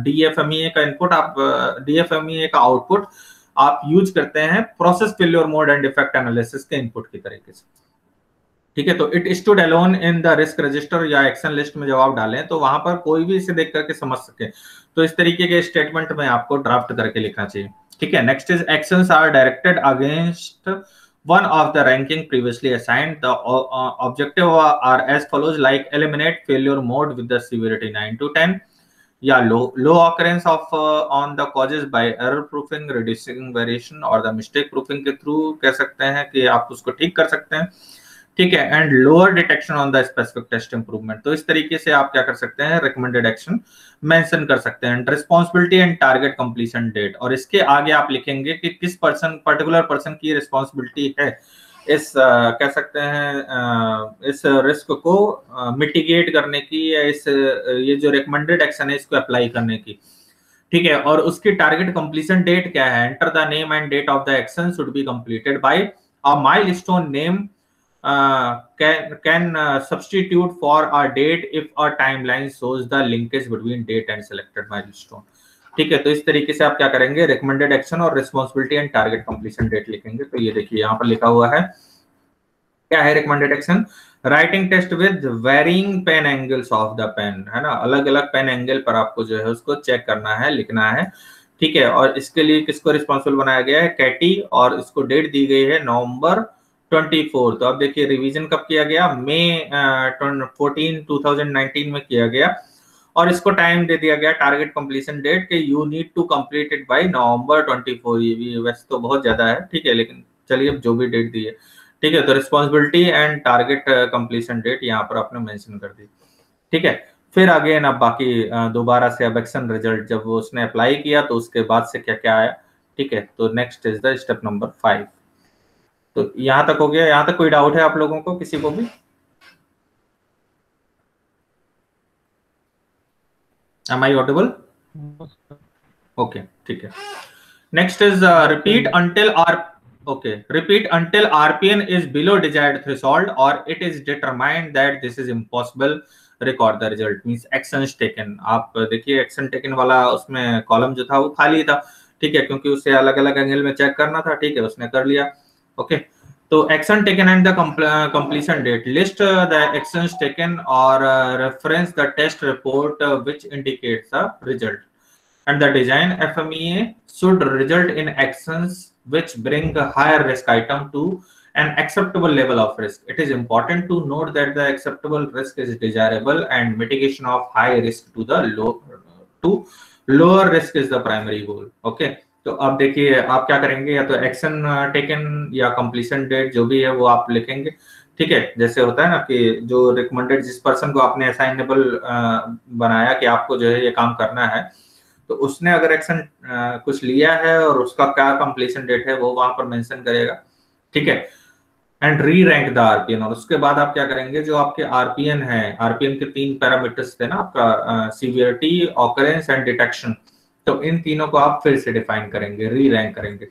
Speaker 1: डीएफएमईए का इनपुट आप डीएफएमईए का आउटपुट आप यूज करते हैं process failure mode and defect analysis के इनपुट की तरीके से। ठीक है, तो it stood alone in the risk register या एक्शन लिस्ट में जब आप डालें तो वहां पर कोई भी इसे देख करके समझ सके, तो इस तरीके के स्टेटमेंट में आपको ड्राफ्ट करके लिखना चाहिए। ठीक है, next is actions are directed against one of the ranking previously assigned. The objective are as follows, like eliminate failure mode with the severity 9 to 10, या low occurrence of on the causes by error proofing, reducing variation और the mistake proofing के through कह सकते हैं कि आप उसको ठीक कर सकते हैं। ठीक है, and lower detection on the specific test improvement, तो इस तरीके से आप क्या कर सकते हैं, रिकमेंडेड एक्शन मेंशन कर सकते हैं। Responsibility and target completion date, और इसके आगे आप लिखेंगे कि किस पर्टिकुलर पर्सन की रिस्पॉन्सिबिलिटी है इस कह सकते हैं इस रिस्क को मिटिगेट करने की, या इस ये जो रिकमेंडेड एक्शन है इसको अप्लाई करने की। ठीक है, और उसकी टारगेट कंप्लीशन डेट क्या है, enter the name and date of the action should be completed by a milestone name can substitute for a date if a timeline shows the linkage between date and selected milestone। ठीक है, तो इस तरीके से आप क्या करेंगे, recommended action और responsibility and target completion date लिखेंगे। तो ये देखिए यहाँ पर लिखा हुआ है, क्या है recommended action, writing test with varying pen angles of the pen, है ना, अलग अलग पेन एंगल पर आपको जो है उसको चेक करना है, लिखना है। ठीक है, और इसके लिए किसको रिस्पॉन्सिबल बनाया गया है, कैटी, और इसको डेट दी गई है नवंबर 24। तो अब देखिए रिवीजन कब किया गया, मई 14 2019 में किया गया, और इसको टाइम दे दिया गया टारगेट कंप्लीशन डेट के you need to complete it by November 24। ये भी वैसे तो बहुत ज्यादा है, ठीक है, लेकिन चलिए अब जो भी डेट दी है। ठीक है, तो responsibility and target completion date यहाँ पर आपने मेंशन कर दी। ठीक है, फिर अगेन अब बाकी दोबारा से अब एक्शन रिजल्ट जब वो उसने अप्लाई किया तो उसके बाद से क्या क्या आया। ठीक है, तो next is the step number 5। तो यहां तक हो गया, यहां तक कोई डाउट है आप लोगों को, किसी को भी? Am I audible? Okay, ठीक है। Next is repeat until RPN is below desired threshold or it is determined that this is impossible, record the result, means actions taken। आप देखिए एक्शन टेकन वाला उसमें कॉलम जो था वो खाली था, ठीक है, क्योंकि उसे अलग अलग एंगल में चेक करना था। ठीक है, उसने कर लिया। ओके, तो action taken and the completion date, list the actions taken or reference the test report which indicates the result, and the design FMEA should result in actions which bring a higher risk item to an acceptable level of risk. It is important to note that the acceptable risk is desirable and mitigation of high risk to lower risk is the primary goal। Okay, तो अब देखिए आप क्या करेंगे, या तो action taken या completion date जो भी है वो आप लिखेंगे। ठीक है, जैसे होता है ना कि जो रिकमेंडेड, जिस पर्सन को आपने असाइनेबल बनाया कि आपको जो है ये काम करना है, तो उसने अगर एक्शन कुछ लिया है और उसका क्या कंप्लीशन डेट है वो वहां पर मेंशन करेगा। ठीक है, and re rank the RPN, और उसके बाद आप क्या करेंगे, जो आपके आरपीएन है, आरपीएन के 3 पैरामीटर्स थे ना, आपका सीवियरिटी, ऑकरेंस एंड डिटेक्शन, तो इन तीनों को आप फिर से डिफाइन करेंगे, री रैंक करेंगे।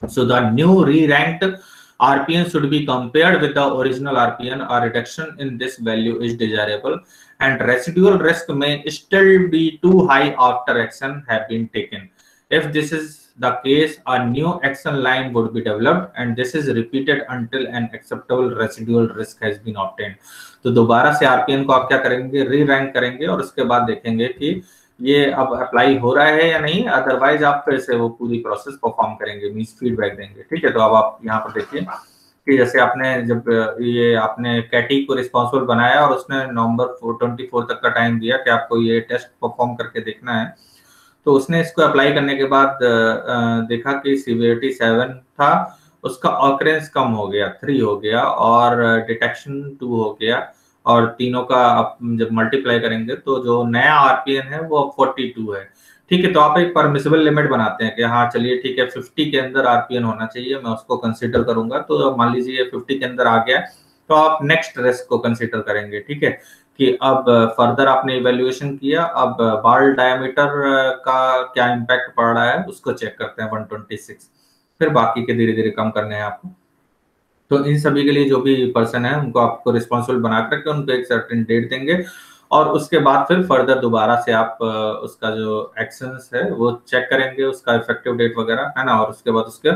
Speaker 1: सो द न्यू री ranked RPN should be compared with the original RPN. A reduction in this value is desirable, and residual risk may still be too high after action have been taken. If this is the case, a new action line would be developed, and this is repeated until an acceptable residual risk has been obtained. तो दोबारा से RPN को आप क्या करेंगे, री rank करेंगे, और उसके बाद देखेंगे कि ये अब अप्लाई हो रहा है या नहीं, अदरवाइज आप फिर से वो पूरी प्रोसेस परफॉर्म करेंगे, मींस फीडबैक देंगे। ठीक है, तो अब आप यहाँ पर देखिए कि जैसे आपने जब ये आपने कैटी को रिस्पॉन्सिबल बनाया और उसने नवंबर 24 तक का टाइम दिया कि आपको ये टेस्ट परफॉर्म करके देखना है, तो उसने इसको अप्लाई करने के बाद देखा कि सीवियरिटी 7 था, उसका ऑकरेंस कम हो गया, 3 हो गया, और डिटेक्शन 2 हो गया, और तीनों का आप जब मल्टीप्लाई करेंगे तो जो नया आरपीएन है वो 42 है। ठीक है, तो आप एक परमिसिबल लिमिट बनाते हैं कि हाँ चलिए ठीक है 50 के अंदर आरपीएन होना चाहिए, मैं उसको कंसीडर करूंगा। तो मान लीजिए 50 के अंदर आ गया, तो आप नेक्स्ट रिस्क को कंसीडर करेंगे। ठीक है, कि अब फर्दर आपने इवेल्युएशन किया, अब बाल डायमीटर का क्या इम्पैक्ट पड़ रहा है उसको चेक करते हैं 126, फिर बाकी के धीरे धीरे कम करने हैं आपको। तो इन सभी के लिए जो भी पर्सन है उनको आपको रिस्पॉन्सिबल बना करके उनको एक सर्टेन डेट देंगे, और उसके बाद फिर फर्दर दोबारा से आप उसका जो एक्शंस है वो चेक करेंगे, उसका इफेक्टिव डेट वगैरह, है ना, और उसके बाद उसके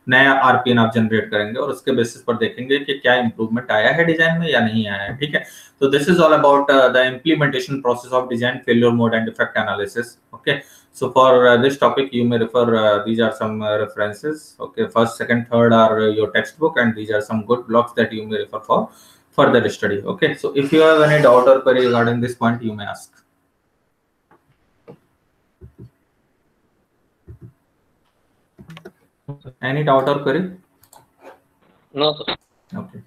Speaker 1: नया आरपीएन आप जनरेट करेंगे और उसके बेसिस पर देखेंगे कि क्या इंप्रूवमेंट आया है डिजाइन में या नहीं आया है, ठीक है। तो this is all about the implementation process of design failure mode and defect analysis, okay. So for this topic, you may refer, these are some references. Okay, first, second, third are your textbook, and these are some good blogs that you may refer for further study. Okay, so if you have any doubt or query regarding this point, you may ask. Any doubt or query?
Speaker 3: No, sir.
Speaker 1: Okay.